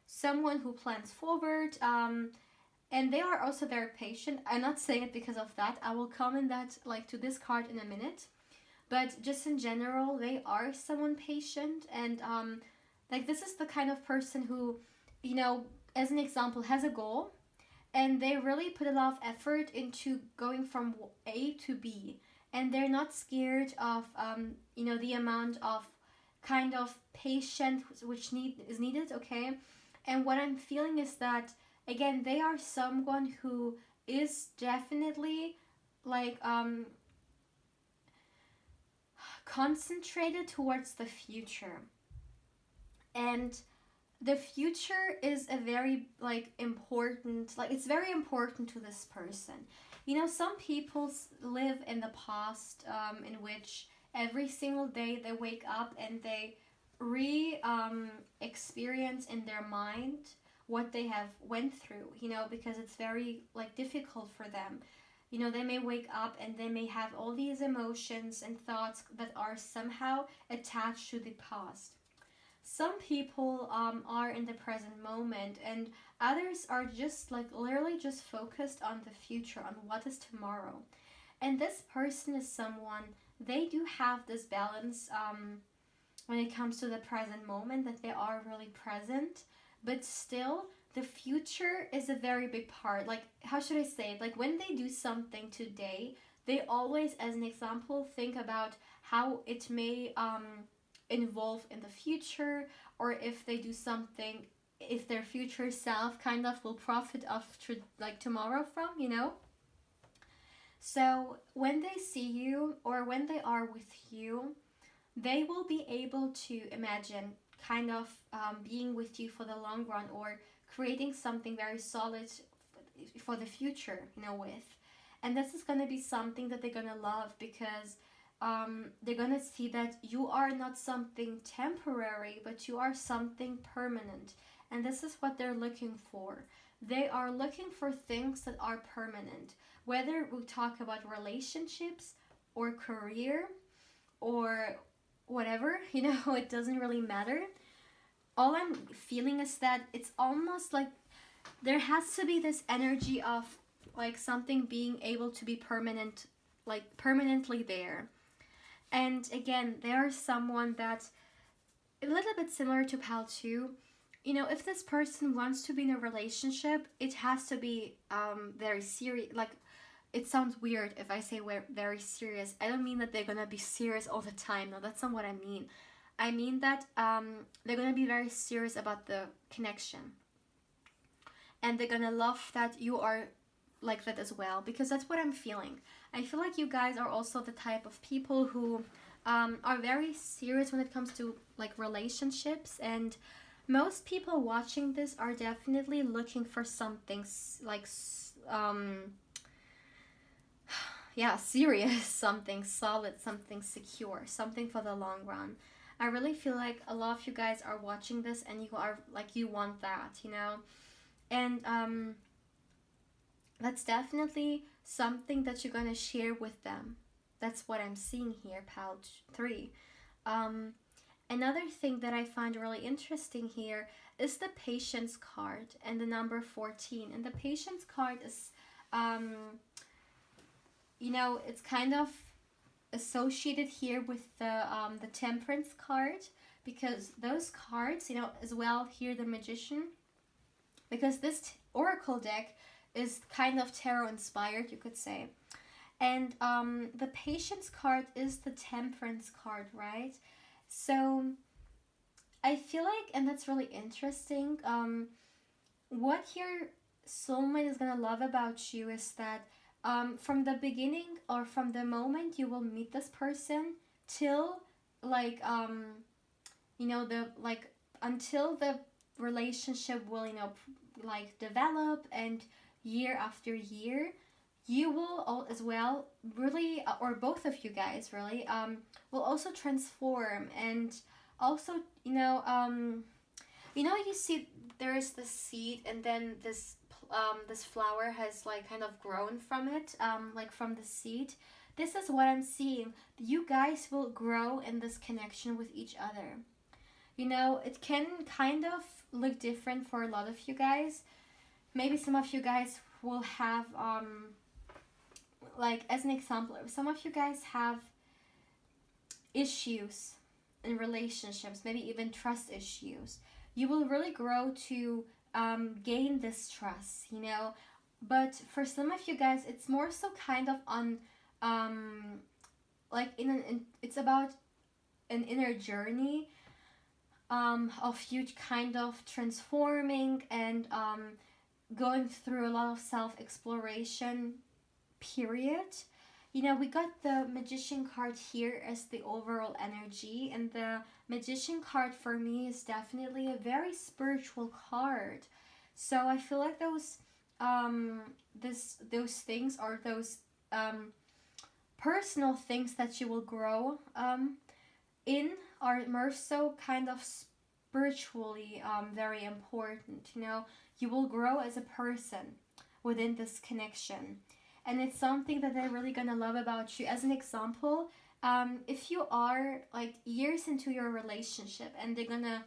someone who plans forward, and they are also very patient. I'm not saying it because of that. I will comment that like to this card in a minute. But just in general, they are someone patient, and like this is the kind of person who, you know, as an example, has a goal, and they really put a lot of effort into going from A to B, and they're not scared of the amount of kind of patience which is needed. Okay, and what I'm feeling is that again they are someone who is definitely like concentrated towards the future, and the future is a very like important, like it's very important to this person. You know, some people live in the past, in which every single day they wake up and they re experience in their mind what they have went through, you know, because it's very like difficult for them. You know, they may wake up and they may have all these emotions and thoughts that are somehow attached to the past. Some people are in the present moment, and others are just like literally just focused on the future, on what is tomorrow. And this person is someone, they do have this balance when it comes to the present moment, that they are really present, but still the future is a very big part. Like, how should I say it? Like, when they do something today, they always, as an example, think about how it may involve in the future, or if they do something, if their future self kind of will profit of like tomorrow from, you know. So when they see you or when they are with you, they will be able to imagine kind of being with you for the long run, or creating something very solid for the future, you know, with. And this is going to be something that they're going to love, because they're going to see that you are not something temporary, but you are something permanent. And this is what they're looking for. They are looking for things that are permanent, whether we talk about relationships or career or whatever, you know, it doesn't really matter. All I'm feeling is that it's almost like there has to be this energy of like something being able to be permanent, like permanently there. And again, they are someone that a little bit similar to Pal 2. You know, if this person wants to be in a relationship, it has to be very serious. Like, it sounds weird if I say we're very serious. I don't mean that they're gonna be serious all the time. No, that's not what I mean. I mean that they're gonna be very serious about the connection, and they're gonna love that you are like that as well, because that's what I'm feeling. I feel like you guys are also the type of people who are very serious when it comes to like relationships, and most people watching this are definitely looking for something like yeah, serious, something solid, something secure, something for the long run. I really feel like a lot of you guys are watching this and you are like, you want that, you know? And that's definitely something that you're gonna share with them. That's what I'm seeing here, pouch 3. Um, Another thing that I find really interesting here is the patience card and the number 14. And the patience card is, you know, it's kind of associated here with the temperance card, because those cards, you know, as well here the magician, because this oracle deck is kind of tarot inspired, you could say. And the patience card is the temperance card, right? So I feel like, and that's really interesting, what your soulmate is gonna love about you is that from the beginning, or from the moment you will meet this person till like you know, the like until the relationship will, you know, like develop, and year after year, you will all as well really, or both of you guys really will also transform, and also, you know, You know, you see there is this seed, and then this flower has like kind of grown from it, like from the seed. This is what I'm seeing. You guys will grow in this connection with each other. You know, it can kind of look different for a lot of you guys. Maybe some of you guys will have like, as an example, some of you guys have issues in relationships, maybe even trust issues. You will really grow to gain this trust, you know. But for some of you guys, it's more so kind of on like it's about an inner journey of you kind of transforming and going through a lot of self-exploration period. You know, we got the Magician card here as the overall energy, and the Magician card for me is definitely a very spiritual card. So I feel like those things, or those personal things that you will grow in, are more so kind of spiritually very important. You know, you will grow as a person within this connection, and it's something that they're really gonna love about you. As an example, if you are like years into your relationship and they're gonna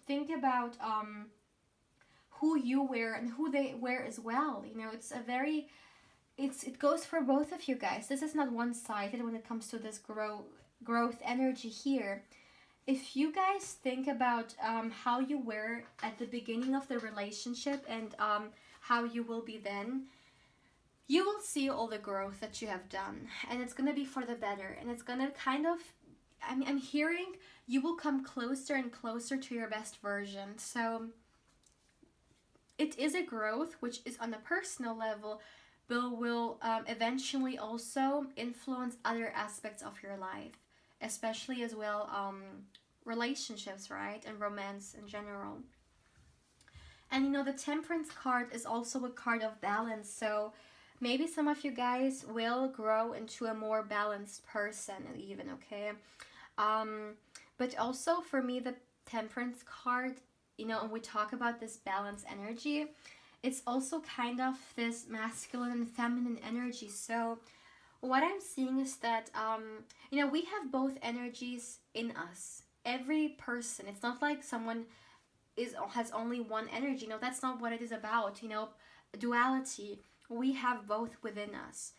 think about who you wear and who they wear as well, you know, it goes for both of you guys. This is not one-sided when it comes to this growth energy here. If you guys think about how you were at the beginning of the relationship and how you will be then, you will see all the growth that you have done, and it's going to be for the better, and it's going to kind of, I'm hearing you will come closer and closer to your best version. So it is a growth which is on a personal level, but will eventually also influence other aspects of your life, especially as well relationships, right, and romance in general. And you know, the Temperance card is also a card of balance, so maybe some of you guys will grow into a more balanced person even, okay? But also for me, the Temperance card, you know, when we talk about this balance energy, it's also kind of this masculine and feminine energy. So what I'm seeing is that, you know, we have both energies in us. Every person, it's not like someone has only one energy. No, that's not what it is about, you know, duality. We have both within us.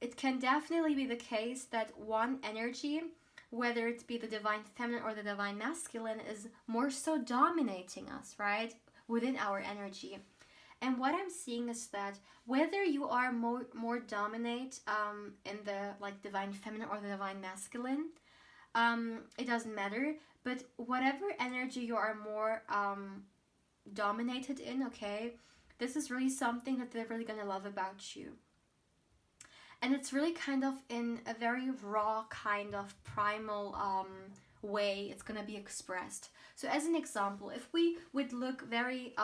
It can definitely be the case that one energy, whether it be the divine feminine or the divine masculine, is more so dominating us, right, within our energy. And what I'm seeing is that whether you are more dominate in the like divine feminine or the divine masculine, it doesn't matter. But whatever energy you are more dominated in, okay, this is really something that they're really gonna love about you. And it's really kind of in a very raw, kind of primal way it's gonna be expressed. So as an example, if we would look very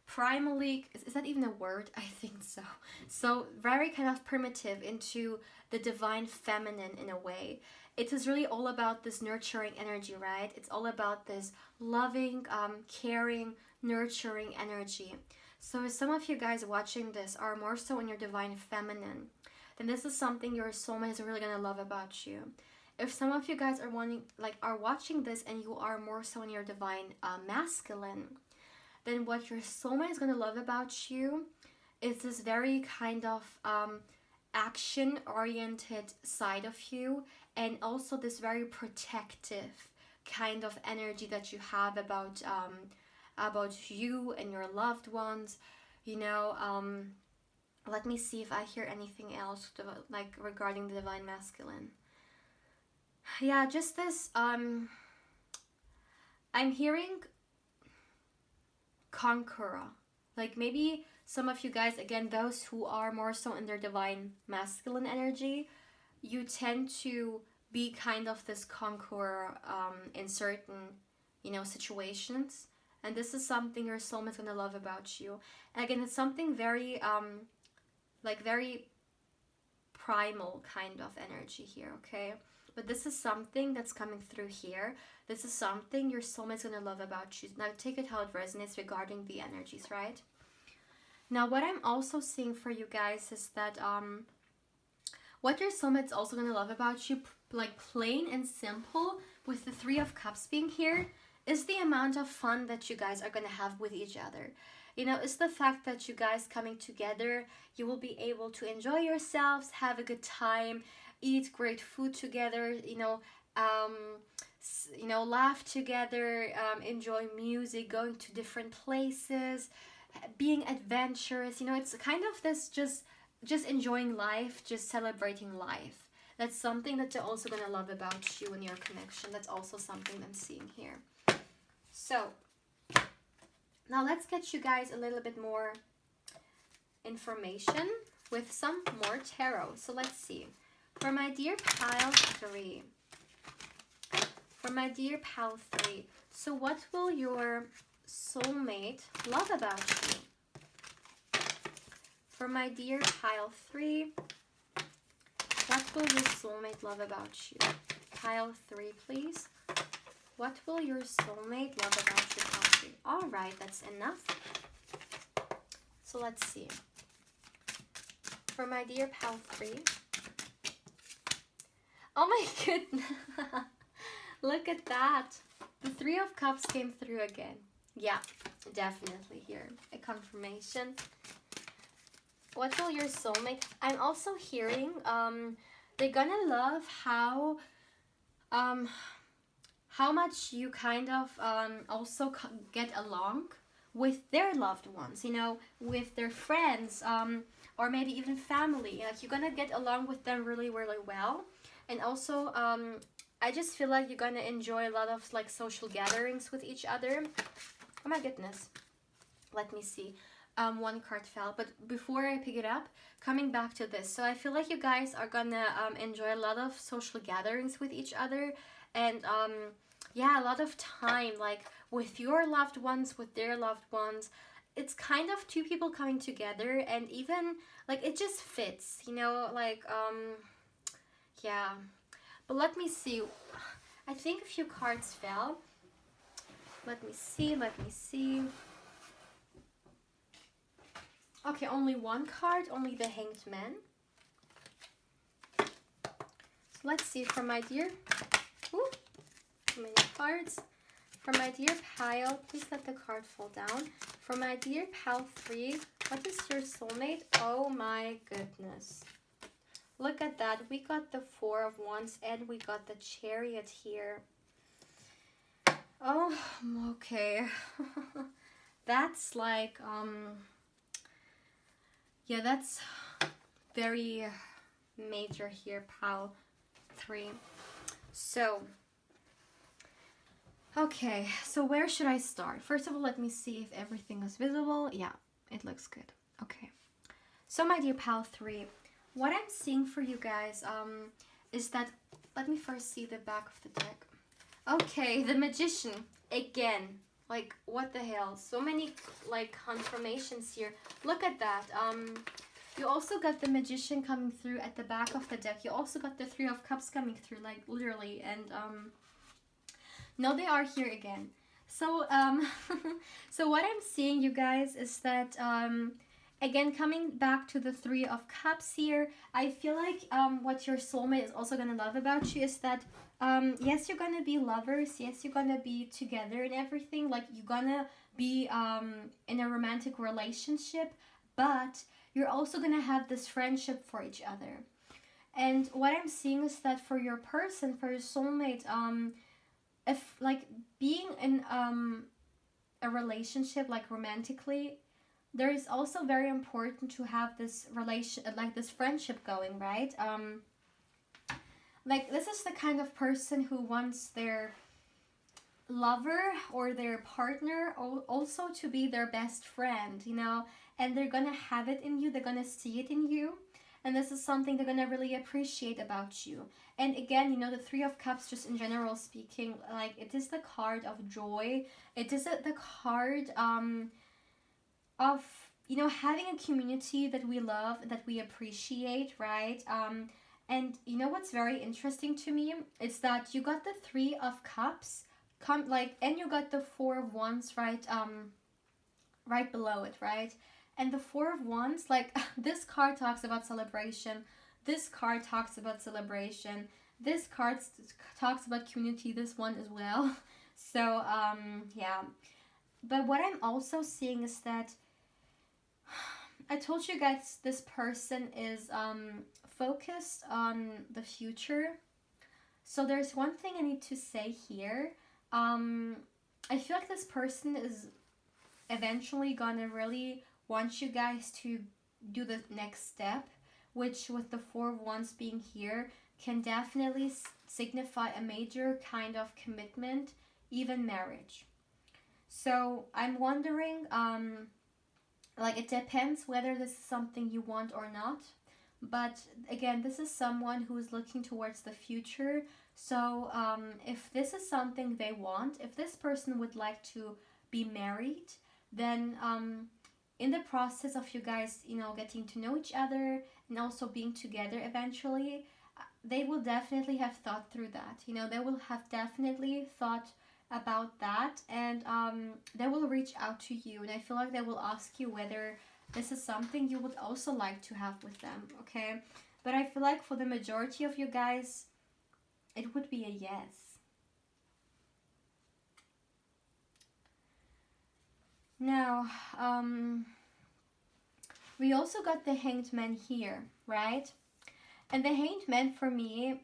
primally, is that even a word? I think so. So very kind of primitive into the divine feminine in a way. It is really all about this nurturing energy, right? It's all about this loving, caring, nurturing energy. So if some of you guys watching this are more so in your divine feminine, then this is something your soulmate is really gonna love about you. If some of you guys are watching this and you are more so in your divine masculine, then what your soulmate is gonna love about you is this very kind of action-oriented side of you, and also this very protective kind of energy that you have about you and your loved ones. You know, let me see if I hear anything else like regarding the divine masculine. Yeah, just this. I'm hearing conqueror. Like maybe some of you guys, again, those who are more so in their divine masculine energy, you tend to be kind of this conqueror in certain, you know, situations. And this is something your soulmate's gonna love about you. And again, it's something very, very primal kind of energy here, okay? but this is something that's coming through here. This is something your soulmate's gonna love about you. Now take it how it resonates regarding the energies, right? Now what I'm also seeing for you guys is that what your soulmate's also gonna love about you, like plain and simple, with the Three of Cups being here, is the amount of fun that you guys are gonna have with each other. You know, it's the fact that you guys coming together, you will be able to enjoy yourselves, have a good time, eat great food together, laugh together, enjoy music, going to different places, being adventurous. You know, it's kind of this just enjoying life, just celebrating life. That's something that they're also gonna love about you and your connection. That's also something I'm seeing here. So now let's get you guys a little bit more information with some more tarot. So let's see. For my dear pile 3. For my dear pile 3. So what will your soulmate love about you? For my dear pile 3. What will your soulmate love about you? Pile 3, please. What will your soulmate love about you, pile 3? Alright, that's enough. So let's see. For my dear pile 3. Oh my goodness. Look at that. The Three of Cups came through again. Yeah, definitely here. A confirmation. What will your soulmate... I'm also hearing they're gonna love how much you kind of also get along with their loved ones, you know, with their friends, or maybe even family. Like, you're gonna get along with them really, really well. And also, I just feel like you're gonna enjoy a lot of like social gatherings with each other. Oh my goodness. Let me see. One card fell, but before I pick it up, coming back to this, so I feel like you guys are gonna enjoy a lot of social gatherings with each other, and yeah, a lot of time like with your loved ones, with their loved ones. It's kind of two people coming together, and even like it just fits, you know, like yeah. But let me see. I think a few cards fell. Let me see. Okay, only one card, only the Hanged Man. So let's see, for my dear... Ooh, too many cards. For my dear pile, please let the card fall down. For my dear pile 3, what is your soulmate? Oh my goodness. Look at that. We got the Four of Wands and we got the Chariot here. Oh, okay. That's like, yeah, that's very major here, pile 3. So, okay, so where should I start? First of all, let me see if everything is visible. Yeah, it looks good. Okay. So, my dear pile 3, what I'm seeing for you guys is that, let me first see the back of the deck. Okay, the Magician, again. Like, what the hell? So many, like, confirmations here. Look at that. You also got the Magician coming through at the back of the deck. You also got the Three of Cups coming through, like, literally. And, no, they are here again. So, so what I'm seeing, you guys, is that, again, coming back to the Three of Cups here, I feel like, what your soulmate is also gonna love about you is that, yes, you're gonna be lovers. Yes, you're gonna be together and everything. Like, you're gonna be in a romantic relationship, but you're also gonna have this friendship for each other. And what I'm seeing is that for your person, for your soulmate, if like being in a relationship, like romantically, there is also very important to have this like this friendship going, right? Like, this is the kind of person who wants their lover or their partner also to be their best friend, you know, and they're gonna have it in you, they're gonna see it in you, and this is something they're gonna really appreciate about you. And again, you know, the Three of Cups, just in general speaking, like, it is the card of joy. It is the card of, you know, having a community that we love, that we appreciate, right? And you know what's very interesting to me is that you got the Three of Cups, and you got the Four of Wands right below it, right? And the Four of Wands, like this card talks about celebration. This card talks about celebration. This card talks about community. This one as well. So yeah. But what I'm also seeing is that I told you guys this person is focused on the future. So there's one thing I need to say here. I feel like this person is eventually gonna really want you guys to do the next step, which with the Four of Wands being here can definitely signify a major kind of commitment, even marriage. So I'm wondering, like it depends whether this is something you want or not. But again, this is someone who is looking towards the future. So if this is something they want, if this person would like to be married, then in the process of you guys, getting to know each other and also being together eventually, they will definitely have thought through that. They will have definitely thought about that, and they will reach out to you, and I feel like they will ask you whether this is something you would also like to have with them, okay? But I feel like for the majority of you guys, it would be a yes. Now, we also got the Hanged Man here, right? And the Hanged Man for me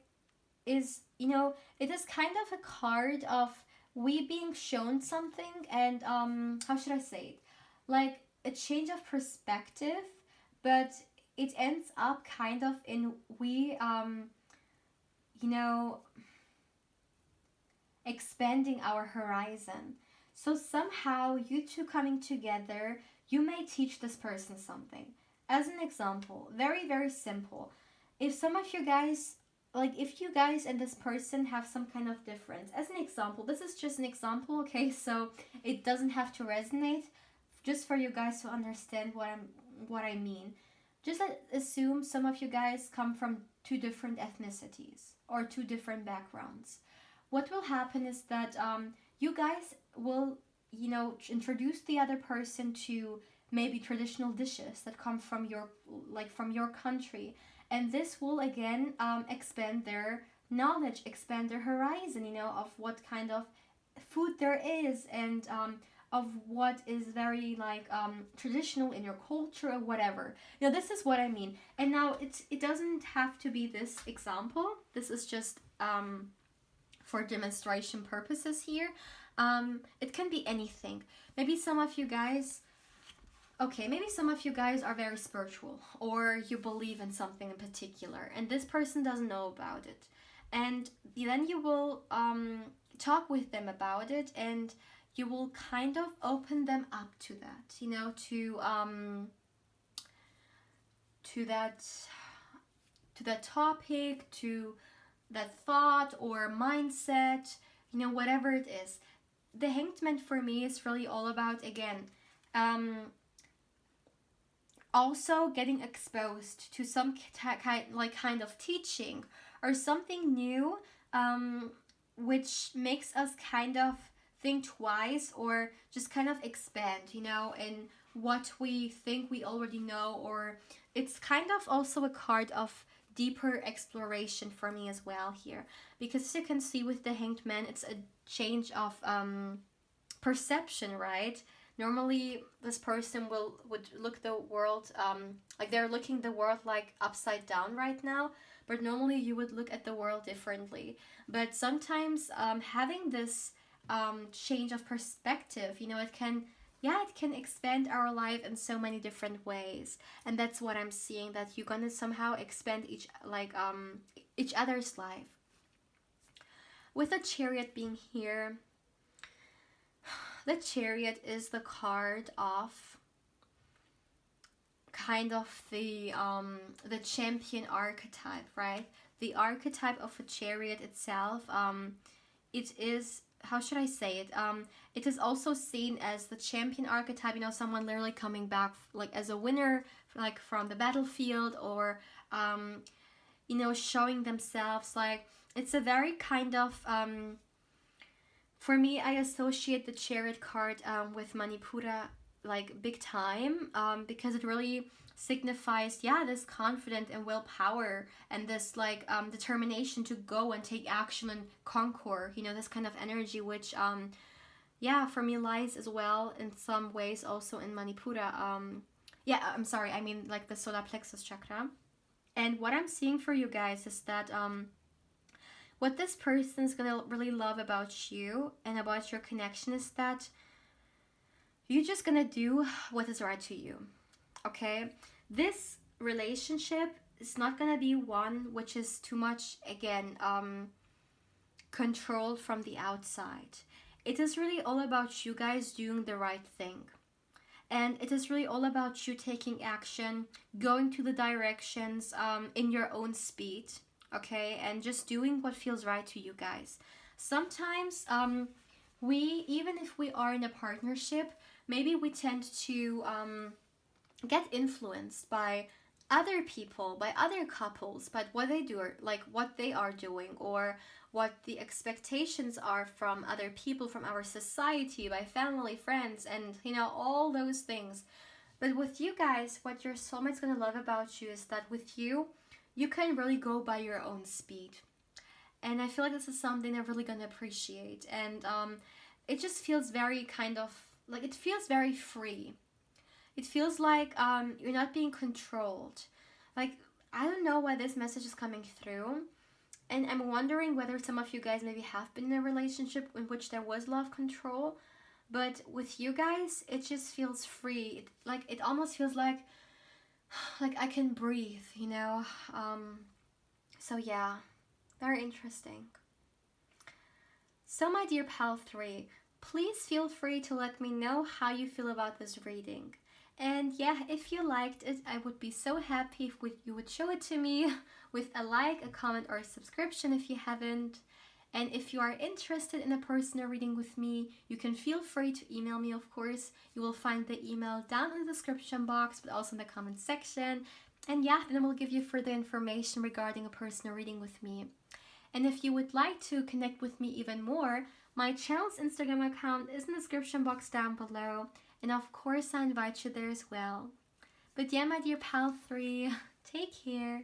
is, it is kind of a card of we being shown something, and how should I say it? Like a change of perspective, but it ends up kind of in we expanding our horizon. So somehow you two coming together, you may teach this person something. As an example, very, very simple. If some of you guys, like if you guys and this person have some kind of difference, as an example, this is just an example, okay? So it doesn't have to resonate, just for you guys to understand what I mean. Just assume some of you guys come from two different ethnicities or two different backgrounds. What will happen is that you guys will, introduce the other person to maybe traditional dishes that come from your country, and this will again expand their knowledge, expand their horizon, of what kind of food there is, and of what is very traditional in your culture or whatever. This is what I mean. And now it doesn't have to be this example. This is just for demonstration purposes here. It can be anything. Maybe some of you guys are very spiritual, or you believe in something in particular, and this person doesn't know about it. And then you will talk with them about it, and you will kind of open them up to that, to that topic, to that thought or mindset, whatever it is. The Hanged Man for me is really all about, again, also getting exposed to some kind of teaching or something new, which makes us kind of think twice, or just kind of expand, in what we think we already know. Or it's kind of also a card of deeper exploration for me as well here, because as you can see with the Hanged Man, it's a change of perception, right? Normally this person would look the world like they're looking the world like upside down right now, but normally you would look at the world differently. But sometimes having this change of perspective, it can expand our life in so many different ways. And that's what I'm seeing, that you're gonna somehow expand each other's life. With the Chariot being here, the Chariot is the card of kind of the champion archetype, right? The archetype of a chariot itself, it is, how should I say it? It is also seen as the champion archetype, someone literally coming back as a winner, from the battlefield, or you know, showing themselves. Like, it's a very kind of, for me, I associate the Chariot card with Manipura, like, big time, because it really signifies, yeah, this confidence and willpower and this, like, determination to go and take action and conquer, you know, this kind of energy, which, yeah, for me lies as well in some ways also in Manipura. Yeah, I'm sorry, I mean, like, the solar plexus chakra. And what I'm seeing for you guys is that what this person is gonna really love about you and about your connection is that you're just gonna do what is right to you. Okay, this relationship is not gonna be one which is too much, again, controlled from the outside. It is really all about you guys doing the right thing, and it is really all about you taking action, going to the directions in your own speed, okay, and just doing what feels right to you guys. Sometimes we, even if we are in a partnership, maybe we tend to get influenced by other people, by other couples, by what they do, or like what they are doing, or what the expectations are from other people, from our society, by family, friends, and you know, all those things. But with you guys, what your soulmate's gonna love about you is that with you, you can really go by your own speed. And I feel like this is something they're really gonna appreciate. And it just feels very kind of like, it feels very free. It feels like you're not being controlled. Like, I don't know why this message is coming through. And I'm wondering whether some of you guys maybe have been in a relationship in which there was love control. But with you guys, it just feels free. It almost feels like I can breathe, you know? So yeah, very interesting. So my dear pal 3, please feel free to let me know how you feel about this reading. And yeah, if you liked it, I would be so happy if you would show it to me with a like, a comment, or a subscription if you haven't. And if you are interested in a personal reading with me, you can feel free to email me, of course. You will find the email down in the description box, but also in the comment section. And yeah, then I will give you further information regarding a personal reading with me. And if you would like to connect with me even more, my channel's Instagram account is in the description box down below. And of course, I invite you there as well. But yeah, my dear pal 3, take care.